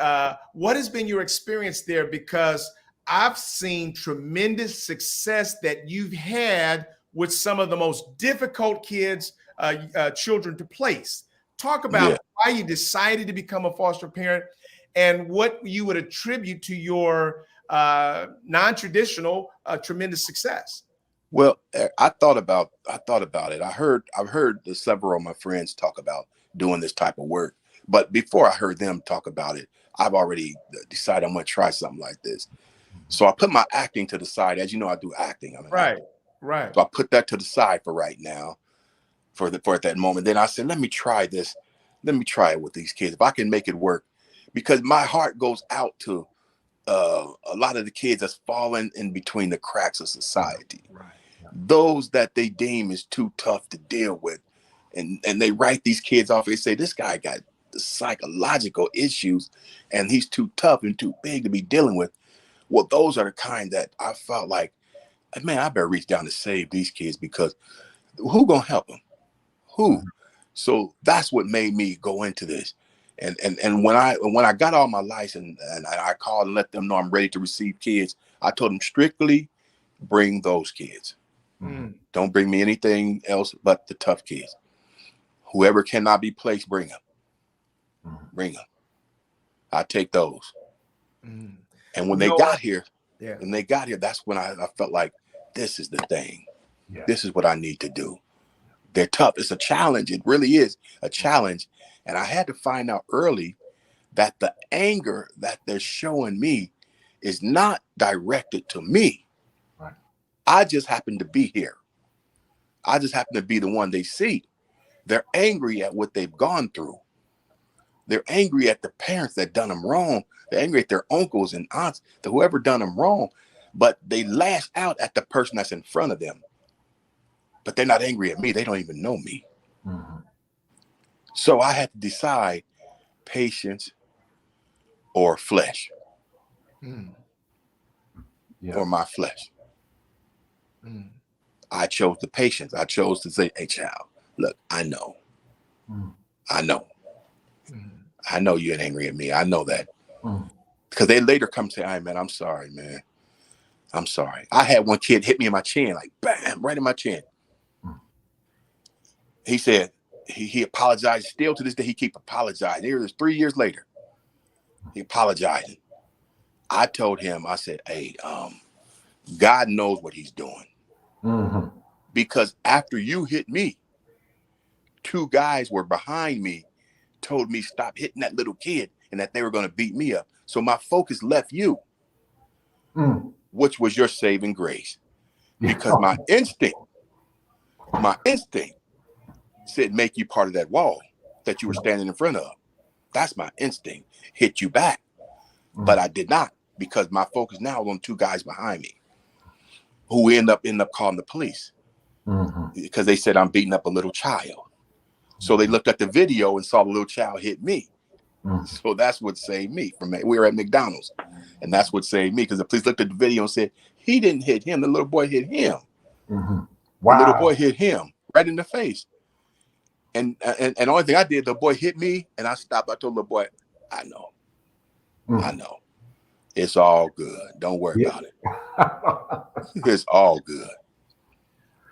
what has been your experience there? Because I've seen tremendous success that you've had with some of the most difficult children to place. Talk Yeah. about why you decided to become a foster parent and what you would attribute to your non-traditional tremendous success. Well, I thought about it. I've heard several of my friends talk about doing this type of work, but before I heard them talk about it, I've already decided I'm going to try something like this. So I put my acting to the side. As you know, I do acting. I'm an Right, actor. right, So I put that to the side for right now, for at that moment. Then I said, let me try this. Let me try it with these kids. If I can make it work, because my heart goes out to a lot of the kids that's fallen in between the cracks of society, right. those that they deem is too tough to deal with, and they write these kids off. They say this guy got the psychological issues and he's too tough and too big to be dealing with. Well, those are the kind that I felt like, man, I better reach down to save these kids because who gonna help them? Who? So that's what made me go into this. And when I got all my license and I called and let them know I'm ready to receive kids, I told them strictly bring those kids. Mm, Don't bring me anything else but the tough kids. Whoever cannot be placed, bring them. Mhm. Bring them. I take those. mm. And when You they know what? got here, Yeah. that's when I felt like this is the thing. Yes. This is what I need to do. They're tough. It's a challenge. It really is a challenge. And I had to find out early that the anger that they're showing me is not directed to me. Right. I just happen to be here. I just happen to be the one they see. They're angry at what they've gone through. They're angry at the parents that done them wrong. They're angry at their uncles and aunts, to whoever done them wrong. But they lash out at the person that's in front of them. but they're not angry at me. They don't even know me. Mm-hmm. So I had to decide patience or flesh, Yeah. or my flesh. Mm. I chose the patience. I chose to say, hey, child, look, I know. Mm. I know. Mm. I know you ain't angry at me. I know that. Mm. Because they later come and say, hey, man, I'm sorry, man. I'm sorry. I had one kid hit me in my chin, like, bam, right in my chin. Mm. He said, he apologized. Still to this day, he keep apologizing. Here it is 3 years later. He apologized. I told him, I said, hey, God knows what he's doing. Mm-hmm. Because after you hit me, 2 guys were behind me, told me stop hitting that little kid and that they were going to beat me up. So my focus left you, Mm. which was your saving grace. Because my instinct said make you part of that wall that you were standing in front of. That's my instinct. Hit you back. But I did not, because my focus now was on 2 guys behind me who end up calling the police Mm-hmm. because they said I'm beating up a little child. So they looked at the video and saw the little child hit me. Mm-hmm. So that's what saved me from it. We were at McDonald's, and that's what saved me, because the police looked at the video and said he didn't hit him. The little boy hit him. Mm-hmm. The little Wow. boy hit him right in the face. And the only thing I did, the boy hit me, and I stopped. I told the little boy, I know. I know. It's all good. Don't worry about it. It's all good.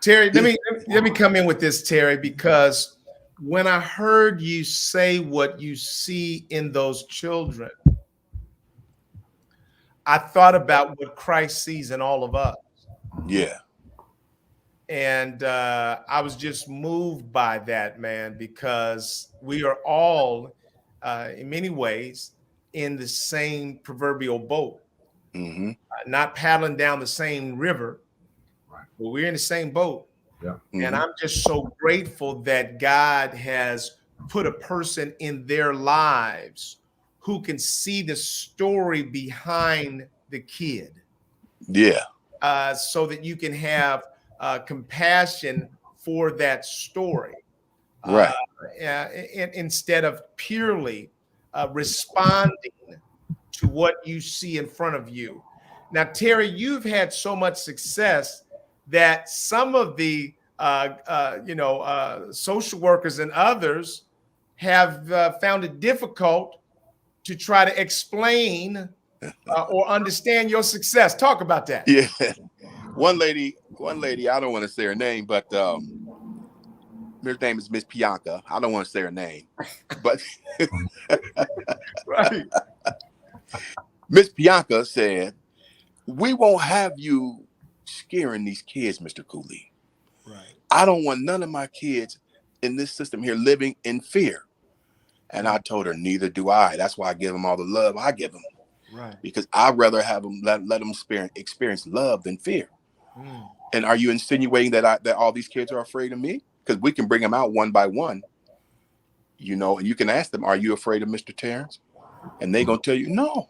Terry, let me come in with this, Terry, because when I heard you say what you see in those children, I thought about what Christ sees in all of us. Yeah. And I was just moved by that, man, because we are all, in many ways, in the same proverbial boat, Mm-hmm. not paddling down the same river, but we're in the same boat. Yeah. And Mm-hmm. I'm just so grateful that God has put a person in their lives who can see the story behind the kid, Yeah. so that you can have compassion for that story, uh, Right. instead of purely responding to what you see in front of you. Now, Terry, you've had so much success that some of the social workers and others have found it difficult to try to explain or understand your success. Talk about that. Yeah. One lady, I don't want to say her name, but her name is Miss Bianca. I don't want to say her name, but Right. Miss Bianca said, we won't have you scaring these kids, Mr. Cooley. Right. I don't want none of my kids in this system here living in fear. And I told her, neither do I. That's why I give them all the love I give them. Right. Because I'd rather have them let them experience love than fear. Mm. And are you insinuating that all these kids are afraid of me? Because we can bring them out one by one, and you can ask them, are you afraid of Mr. Terrence? And they're going to tell you, no.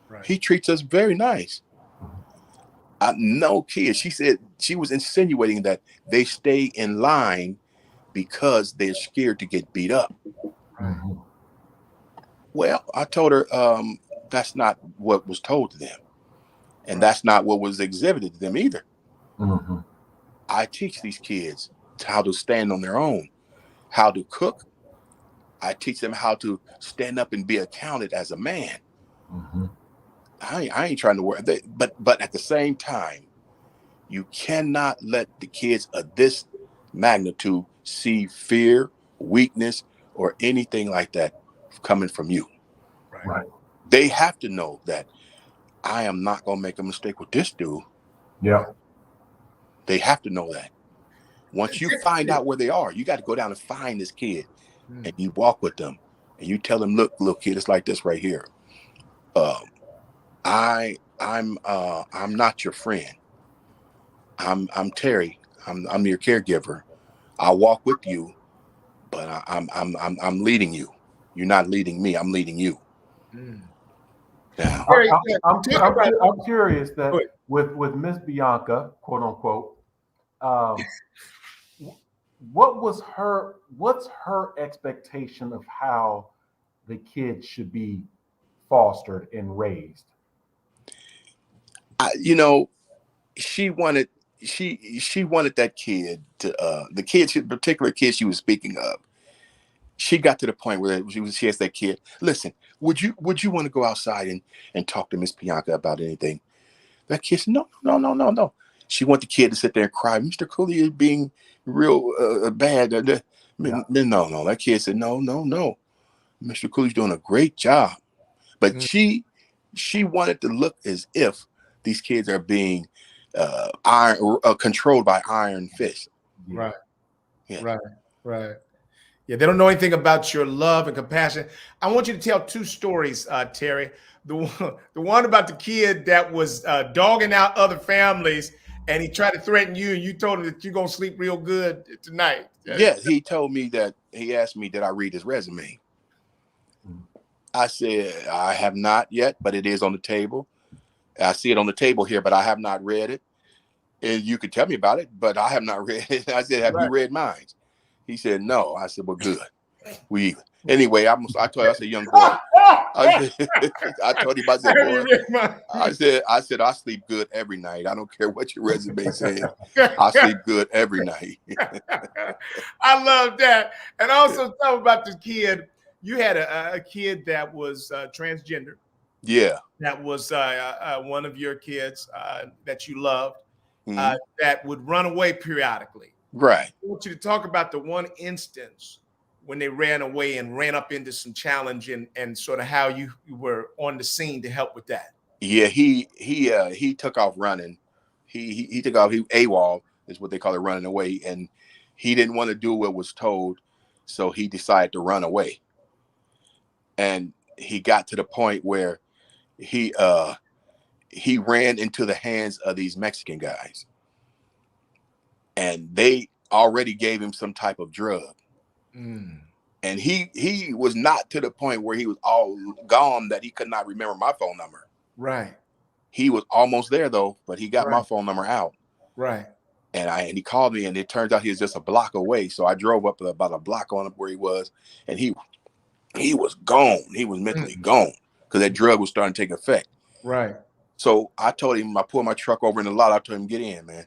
Right. He treats us very nice. No kids. She said she was insinuating that they stay in line because they're scared to get beat up. Mm-hmm. Well, I told her that's not what was told to them. And that's not what was exhibited to them either. Mm-hmm. I teach these kids how to stand on their own, how to cook. I teach them how to stand up and be accounted as a man. Mm-hmm. I ain't trying to work, but at the same time, you cannot let the kids of this magnitude see fear, weakness, or anything like that coming from you. Right. They have to know that I am not going to make a mistake with this dude. Yeah. They have to know that. Once you find out where they are, you got to go down and find this kid, and you walk with them, and you tell them, look, kid, it's like this right here. I'm not your friend. I'm Terry. I'm your caregiver. I'll walk with you, but I'm leading you. You're not leading me. I'm leading you. Mm. Now, I'm curious that with Miss Bianca, quote unquote, Um, what's her expectation of how the kid should be fostered and raised? You know, she wanted she wanted that kid to the kid, particular kid she was speaking of. She got to the point where she asked that kid, "Listen, would you want to go outside and talk to Miss Bianca about anything?" That kid said, "No, no, no, no, no." She want the kid to sit there and cry. Mr. Cooley is being real bad. Yeah. No, no. That kid said, "No, no, no. Mr. Cooley's doing a great job." But Mm. she wanted to look as if these kids are being controlled by iron fists. Yeah. Right. Yeah. Right. Right. Yeah, they don't know anything about your love and compassion. I want you to tell two stories, Terry. The one about the kid that was dogging out other families, and he tried to threaten you, and you told him that you're gonna sleep real good tonight. Yeah, he told me that he asked me, did I read his resume? Mm. I said, I have not yet, but it is on the table. I see it on the table here, but I have not read it. And you could tell me about it, but I have not read it. I said, have you Right. read mine? He said, no. I said, well, good. We even. Anyway, I told you, I said, young boy. I told him, I said, Have you boy, read mine? I said, I sleep good every night. I don't care what your resume says. I sleep good every night. I love that. And also tell me about the kid. You had a kid that was transgender. Yeah. That was one of your kids that you loved Mhm. that would run away periodically. Right. I want you to talk about the one instance when they ran away and ran up into some challenge and sort of how you were on the scene to help with that. Yeah, he took off running. He took off. He AWOL is what they call it, running away, and he didn't want to do what was told, so he decided to run away. And he got to the point where he ran into the hands of these Mexican guys, and they already gave him some type of drug. Mm. And he was not to the point where he was all gone that he could not remember my phone number. Right, He was almost there though, but he got my right, phone number out. right. And he called me, and it turns out he was just a block away. So I drove up about a block on up where he was, and he was gone. He was mentally Mm. gone because that drug was starting to take effect. Right. So I told him, I pulled my truck over in the lot. I told him, get in, man.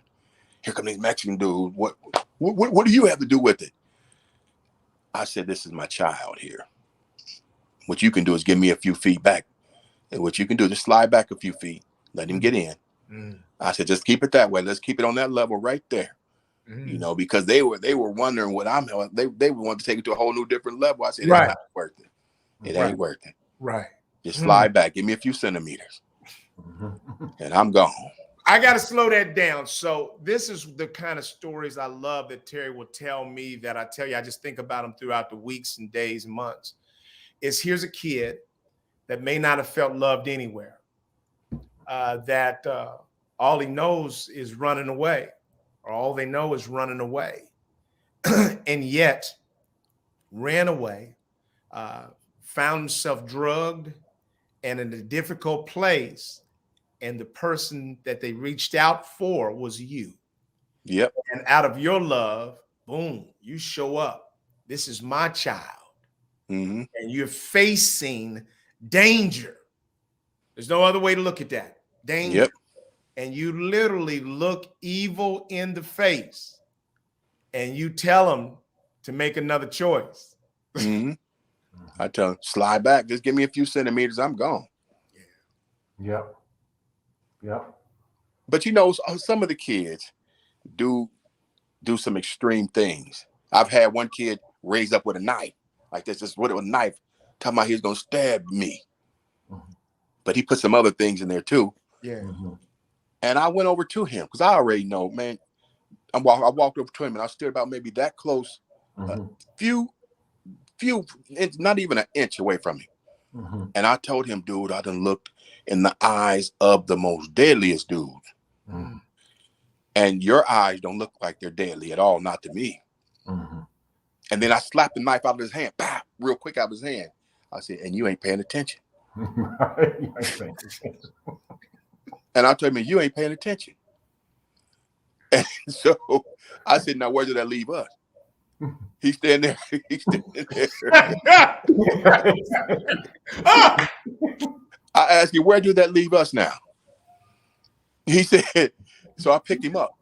Here come these Mexican dudes. What do you have to do with it? I said, this is my child here. What you can do is give me a few feet back. And what you can do is just slide back a few feet, let him get in. Mm. I said, just keep it that way. Let's keep it on that level right there. Mm. You know, because they were wondering what I'm. They wanted to take it to a whole new different level. I said, it's Right. not worth it. It Right. ain't worth it. Right. Just slide back. Give me a few centimeters, Mhm. and I'm gone. I got to slow that down. So this is the kind of stories I love that Terry will tell me that I tell you, I just think about them throughout the weeks and days and months. Is here's a kid that may not have felt loved anywhere, that all he knows is running away, or all they know is running away, and yet ran away, found himself drugged and in a difficult place. And the person that they reached out for was you. Yep. And out of your love, boom, you show up. This is my child. Mm-hmm. And you're facing danger. There's no other way to look at that. Danger. Yep. And you literally look evil in the face and you tell them to make another choice. Mm-hmm. I tell him, slide back. Just give me a few centimeters. I'm gone. Yep. Yep. But you know, some of the kids do some extreme things. I've had one kid raised up with a knife, like this, just with a knife, talking about he was gonna stab me. Mhm. But he put some other things in there too. Yeah. Mhm. And I went over to him because I already know, man. I walked over to him and I stood about maybe that close, Mhm. few, not even an inch away from him. Mhm. And I told him, dude, I done looked in the eyes of the most deadliest dudes. Mhm. And your eyes don't look like they're deadly at all, not to me. Mhm. And then I slapped the knife out of his hand, bah, real quick out of his hand. I said, and you ain't paying attention. And I told him, you ain't paying attention. And so I said, now where did that leave us? He's standing there. He's standing there. Ah! I asked you, where did that leave us now? He said, so I picked him up.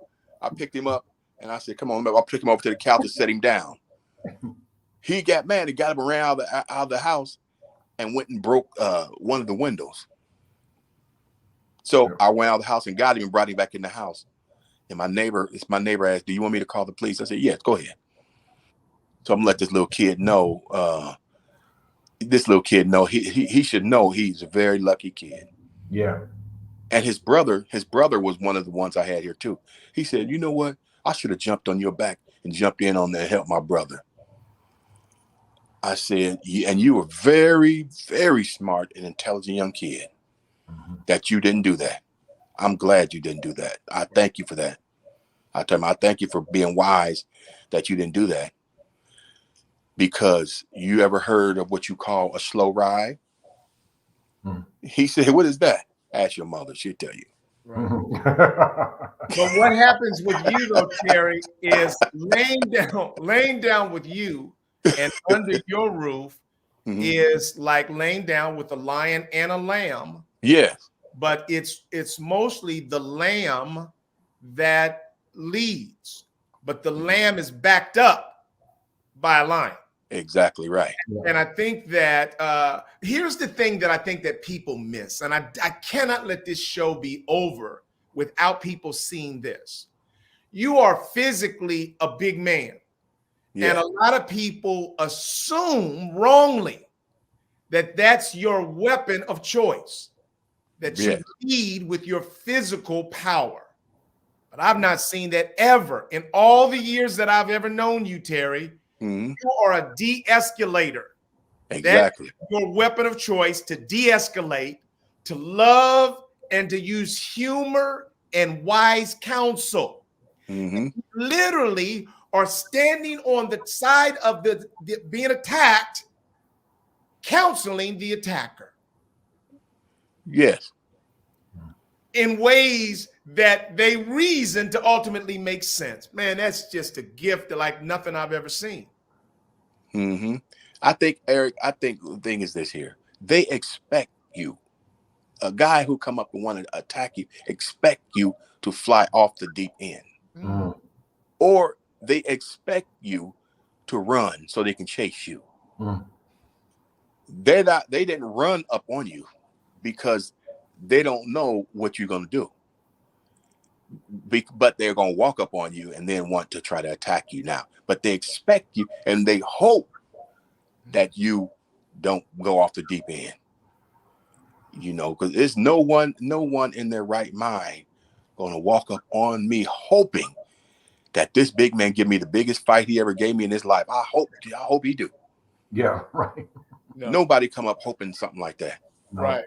And I said, come on, I'll pick him over to the couch to set him down. He got mad. He got him around out of the house and went and broke one of the windows. So I went out of the house and got him and brought him back in the house. And my neighbor asked, do you want me to call the police? I said, yes, go ahead. So I'm gonna let this little kid know. He should know he's a very lucky kid. Yeah. And his brother was one of the ones I had here too. He said, you know what? I should have jumped on your back and jumped in on there and helped my brother. I said, and you were very, very smart and intelligent young kid that you didn't do that. I'm glad you didn't do that. I thank you for that. I tell him, I thank you for being wise that you didn't do that. Because you ever heard of what you call a slow ride? He said, what is that? Ask your mother, she'll tell you. Right. But what happens with you though, Terry, is laying down with you and under your roof is like laying down with a lion and a lamb. Yes. But it's mostly the lamb that leads, but the lamb is backed up by a lion. Exactly right. And I think that here's the thing that I think that people miss, and I cannot let this show be over without people seeing this. You are physically a big man. Yeah. And a lot of people assume wrongly that that's your weapon of choice, that you lead with your physical power. But I've not seen that ever in all the years that I've ever known you, Terry. You are a de-escalator. Exactly. That's your weapon of choice to de-escalate, to love, and to use humor and wise counsel. You literally are standing on the side of the being attacked, counseling the attacker. Yes. In ways that they reason to ultimately make sense. Man, that's just a gift like nothing I've ever seen. I think, Eric, the thing is this here. They expect you, a guy who come up and want to attack you, expect you to fly off the deep end. Or they expect you to run so they can chase you. They didn't run up on you because they don't know what you're going to do. But they're going to walk up on you and then want to try to attack you now. But they expect you and they hope that you don't go off the deep end. You know, because there's no one in their right mind going to walk up on me hoping that this big man give me the biggest fight he ever gave me in his life. I hope he do. Yeah, right. No. Nobody come up hoping something like that. No. Right.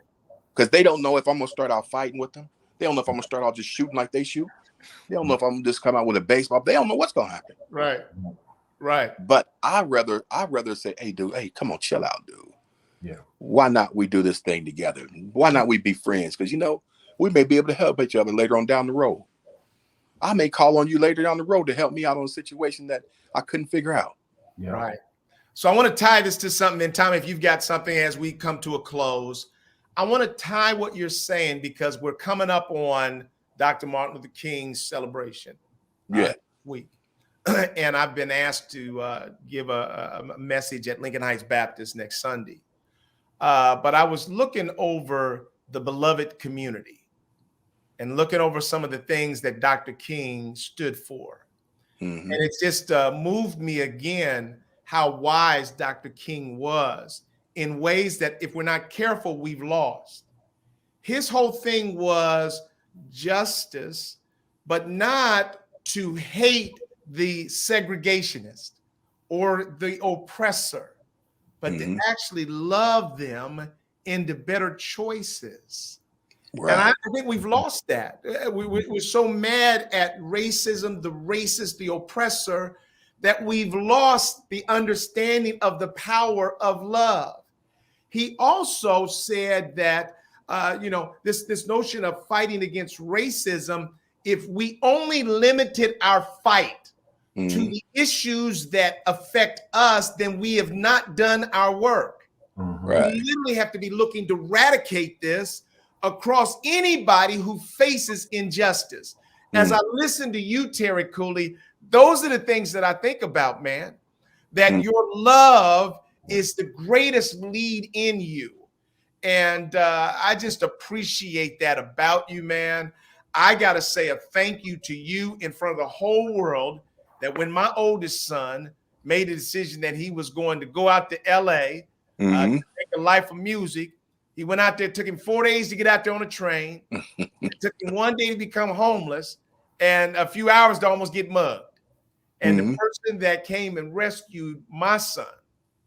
Because they don't know if I'm going to start out fighting with them. They don't know if I'm going to start out just shooting like they shoot. They don't know if I'm just come out with a baseball. They don't know what's going to happen. Right. Right. But I'd rather say, hey, dude, hey, come on, chill out, dude. Yeah. Why not we do this thing together? Why not we be friends? Because, you know, we may be able to help each other later on down the road. I may call on you later down the road to help me out on a situation that I couldn't figure out. Yeah. Right. So I want to tie this to something. And Tom, if you've got something as we come to a close, I want to tie what you're saying because we're coming up on Dr. Martin Luther King's celebration week. And I've been asked to give a message at Lincoln Heights Baptist next Sunday. But I was looking over the beloved community and looking over some of the things that Dr. King stood for. And it's just moved me again how wise Dr. King was in ways that if we're not careful, we've lost. His whole thing was justice, but not to hate the segregationist or the oppressor, but to actually love them into better choices. Right. And I think we've lost that. We're so mad at racism, the racist, the oppressor, that we've lost the understanding of the power of love. He also said that, this notion of fighting against racism if we only limited our fight to Mhm. the issues that affect us, then we have not done our work. Right. We literally have to be looking to eradicate this across anybody who faces injustice. As I listen to you, Terry Cooley, those are the things that I think about, man, that your love is the greatest lead in you. And I just appreciate that about you, man. I got to say a thank you to you in front of the whole world that when my oldest son made a decision that he was going to go out to LA to make a life of music, he went out there. It took him 4 days to get out there on a train. It took him 1 day to become homeless and a few hours to almost get mugged. And the person that came and rescued my son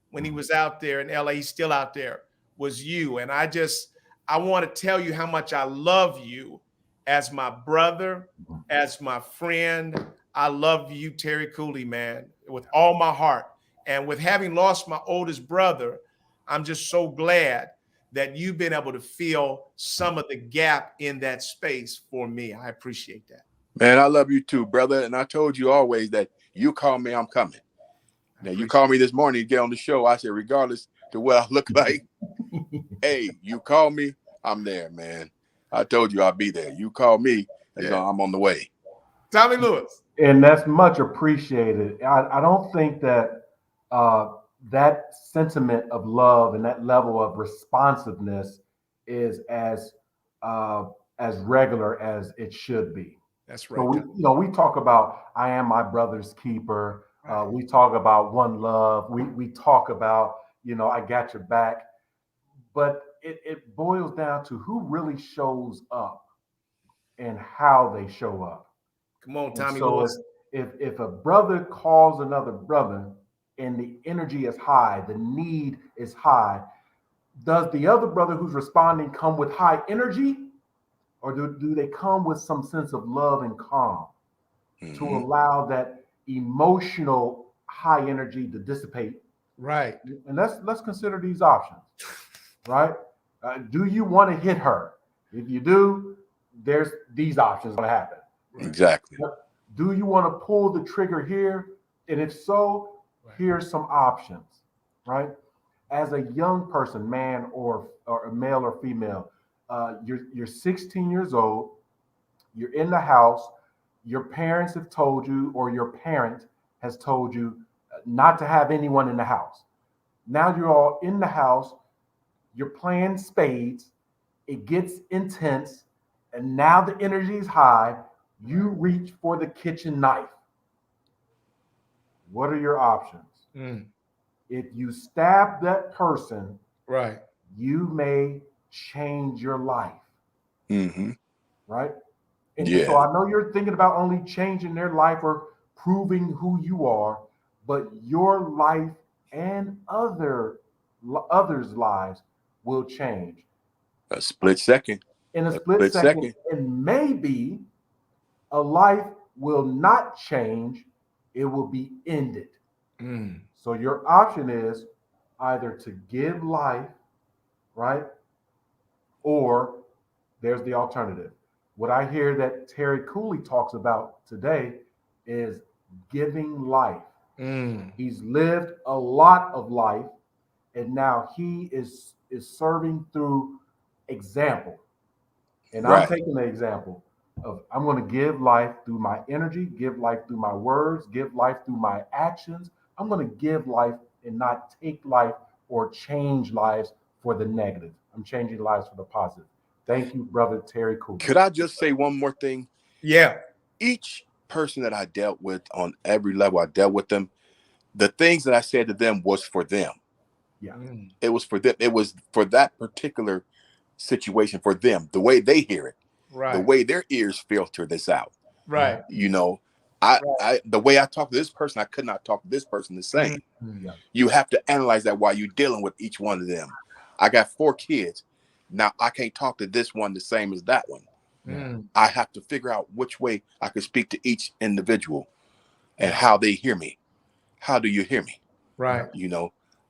when he was out there in LA, he's still out there, was you. And I want to tell you how much I love you as my brother, as my friend. I love you, Terry Cooley, man, with all my heart. And with having lost my oldest brother, I'm just so glad that you've been able to fill some of the gap in that space for me. I appreciate that. Man, I love you too, brother. And I told you always that you call me, I'm coming. Now, you called me this morning to get on the show. I said, regardless to what I look like, hey, you call me, I'm there, man. I told you I'll be there. You call me, I'm on the way. Tommy Lewis. And that's much appreciated. I don't think that that sentiment of love and that level of responsiveness is as regular as it should be. That's right. So we talk about I am my brother's keeper. We talk about one love. We talk about, I got your back. But it boils down to who really shows up and how they show up. Come on, Tommy so Lewis. If a brother calls another brother and the energy is high, the need is high, does the other brother who's responding come with high energy? Or do they come with some sense of love and calm to allow that emotional high energy to dissipate? Right. And let's consider these options, right? Do you want to hit her? If you do, there's these options going to happen. Exactly. Do you want to pull the trigger here? And if so, here's some options, right? As a young person, man or a male or female, you're 16 years old, you're in the house, your parents have told you, or your parent has told you not to have anyone in the house. Now you're all in the house, you're playing spades, it gets intense, and now the energy is high, you reach for the kitchen knife. What are your options? If you stab that person, right, you may change your life. Right? And Yeah. so I know you're thinking about only changing their life or proving who you are, but your life and others' lives will change. A split second. In a split second. And maybe a life will not change, it will be ended. So your option is either to give life, right? Or there's the alternative. What I hear that Terry Cooley talks about today is giving life. He's lived a lot of life, and now he is serving through example. And I'm taking the example of I'm going to give life through my energy, give life through my words, give life through my actions. I'm going to give life and not take life or change lives for the negative. I'm changing lives for the positive. Thank you, brother Terry Cooley. Could I just say one more thing? Yeah. Each person that I dealt with on every level, I dealt with them. The things that I said to them was for them. Yeah. It was for them. It was for that particular situation, for them, the way they hear it, the way their ears filter this out. Right. The way I talk to this person, I could not talk to this person the same. You have to analyze that while you're dealing with each one of them. I got 4 kids. Now I can't talk to this one the same as that one. I have to figure out which way I can speak to each individual and how they hear me. How do you hear me? Right.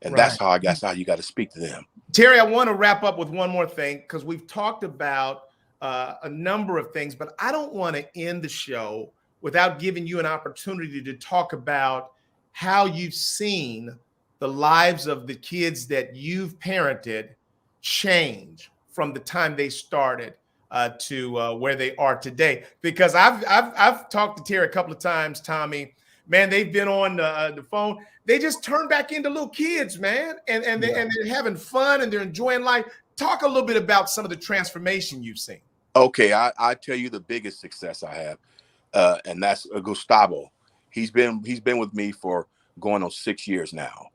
And that's how you got to speak to them. Terry, I want to wrap up with one more thing because we've talked about a number of things, but I don't want to end the show without giving you an opportunity to talk about how you've seen the lives of the kids that you've parented change from the time they started to where they are today. Because I've talked to Terry a couple of times, Tommy. Man, they've been on the phone. They just turn back into little kids, man, and they're having fun and they're enjoying life. Talk a little bit about some of the transformation you've seen. Okay, I tell you the biggest success I have, and that's Gustavo. He's been with me for going on 6 years now.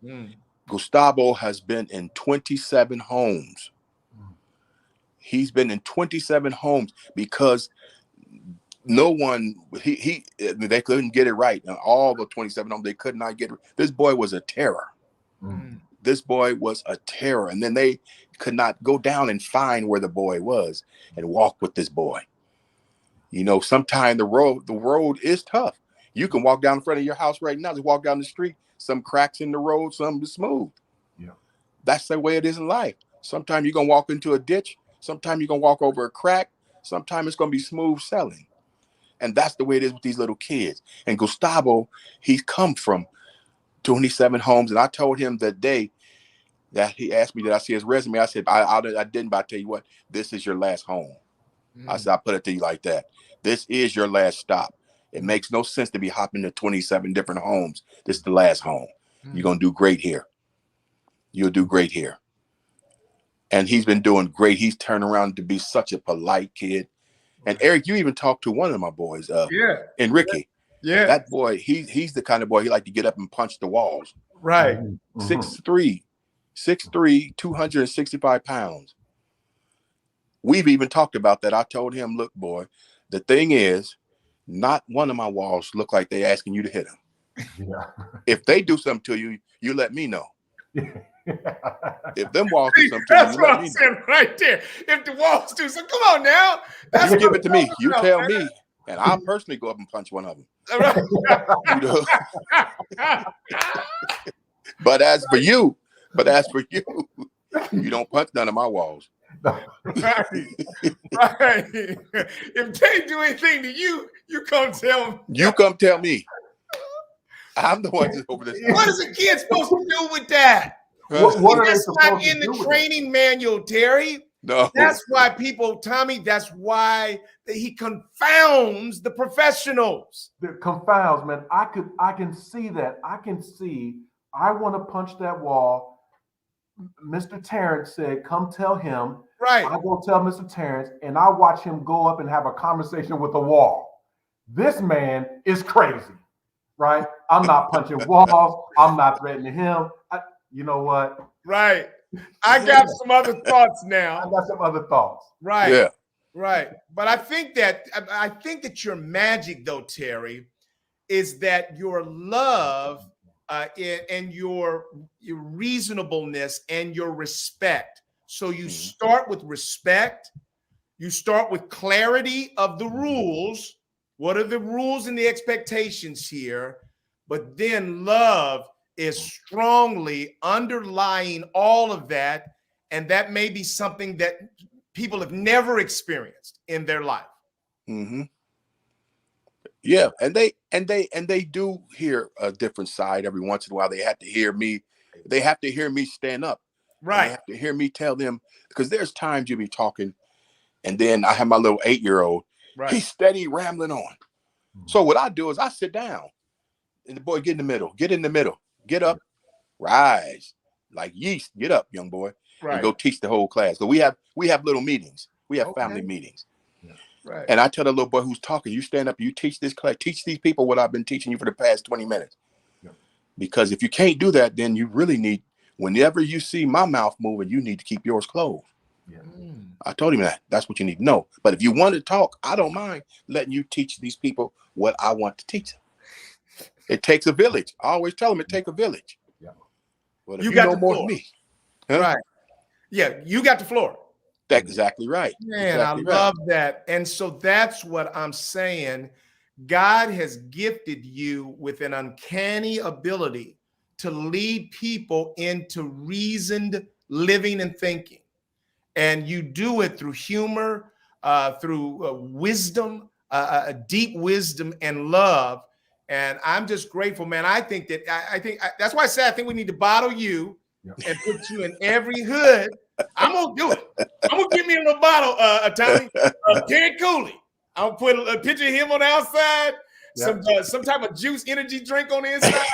Gustavo has been in 27 homes. He's been in 27 homes because no one they couldn't get it right. And all the 27 homes, they could not get it. This boy was a terror. This boy was a terror. And then they could not go down and find where the boy was and walk with this boy. You know, sometimes the road is tough. You can walk down in front of your house right now, just walk down the street, some cracks in the road, some is smooth. Yeah. That's the way it is in life. Sometimes you're gonna walk into a ditch, sometimes you're gonna walk over a crack, sometimes it's gonna be smooth sailing. And that's the way it is with these little kids. And Gustavo, he's come from 27 homes. And I told him that day that he asked me, did I see his resume? I said, I didn't, but I tell you what, this is your last home. I said, I put it to you like that. This is your last stop. It makes no sense to be hopping to 27 different homes. This is the last home. You're going to do great here. You'll do great here. And he's been doing great. He's turned around to be such a polite kid. And Eric, you even talked to one of my boys, Enrique. Yeah. That boy, he's the kind of boy he like to get up and punch the walls. Right. 6'3", 265 pounds. We've even talked about that. I told him, look, boy, the thing is, not one of my walls look like they asking you to hit them. Yeah. If they do something to you, you let me know. If them walls do something to you, that's what I'm saying right there. If the walls do something, come on now. You give it to me. You tell me, and I'll personally go up and punch one of them. You know? But as for you, you don't punch none of my walls. Right. If they do anything to you, you come tell me. You come tell me. I'm the one that's over this. What is a kid supposed to do with that? What are they That's supposed not to in do the with training manual, Terry. No. That's why people, Tommy, that's why he confounds the professionals. It confounds, man. I can see that. I want to punch that wall. Mr. Terrence said, come tell him. Right. I go tell Mr. Terrence, and I watch him go up and have a conversation with the wall. This man is crazy, right? I'm not punching walls. I'm not threatening him. You know what? Right. I got some other thoughts now. I got some other thoughts. Right. Yeah. Right. But I think that your magic, though, Terry, is that your love and your reasonableness and your respect. So you start with respect. You start with clarity of the rules. What are the rules and the expectations here? But then love is strongly underlying all of that. And that may be something that people have never experienced in their life. Mm-hmm. Yeah, and they do hear a different side every once in a while. They have to hear me. They have to hear me stand up. Right. They have to hear me tell them, because there's times you be talking, and then I have my little 8-year-old. Right. He's steady rambling on. So what I do is I sit down, and the boy get in the middle. Get in the middle. Get up. Rise like yeast. Get up, young boy, and go teach the whole class. So we have little meetings. We have family meetings. Right. And I tell the little boy who's talking, you stand up, you teach this class, teach these people what I've been teaching you for the past 20 minutes. Yeah. Because if you can't do that, then you really need, whenever you see my mouth moving, you need to keep yours closed. Yeah. I told him that. That's what you need to know. But if you want to talk, I don't mind letting you teach these people what I want to teach them. It takes a village. I always tell them it takes a village. Yeah. But if you got know more than me. Huh? Right. Yeah, you got the floor. That's exactly right. Man, exactly I love that. And so that's what I'm saying. God has gifted you with an uncanny ability to lead people into reasoned living and thinking. And you do it through humor. through wisdom, deep wisdom and love. And I'm just grateful, man. I think that's why I said I think we need to bottle you and put you in every hood. I'm gonna do it. I'm gonna give me a little bottle, Tommy. Terry Cooley. I'll put a picture of him on the outside. Some type of juice energy drink on the inside.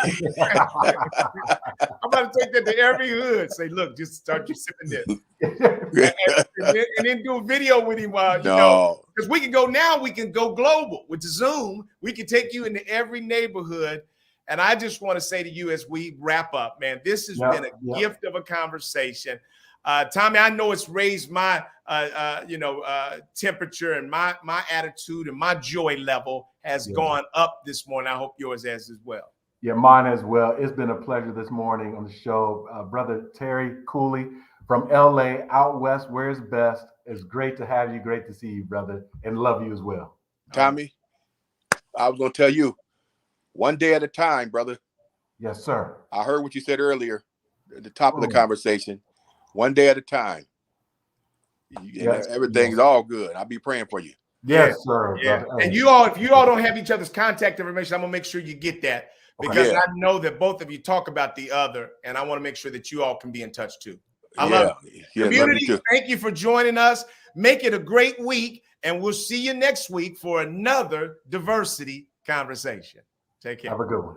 I'm about to take that to every hood. Say, look, just start you sipping this, and then do a video with him. Because we can go now. We can go global with Zoom. We can take you into every neighborhood. And I just want to say to you as we wrap up, man, this has been a gift of a conversation. Tommy, I know it's raised my temperature and my attitude and my joy level has gone up this morning. I hope yours has as well. Yeah, mine as well. It's been a pleasure this morning on the show. Brother Terry Cooley from LA out west, where it's best. It's great to have you. Great to see you, brother, and love you as well. Tommy, I was going to tell you, one day at a time, brother. Yes, sir. I heard what you said earlier at the top of the conversation. One day at a time. Everything's all good. I'll be praying for you. Yes, sir. Yeah. And you all, if you all don't have each other's contact information, I'm gonna make sure you get that because I know that both of you talk about the other, and I want to make sure that you all can be in touch too. I love it. Community, thank you for joining us. Make it a great week, and we'll see you next week for another diversity conversation. Take care. Have a good one.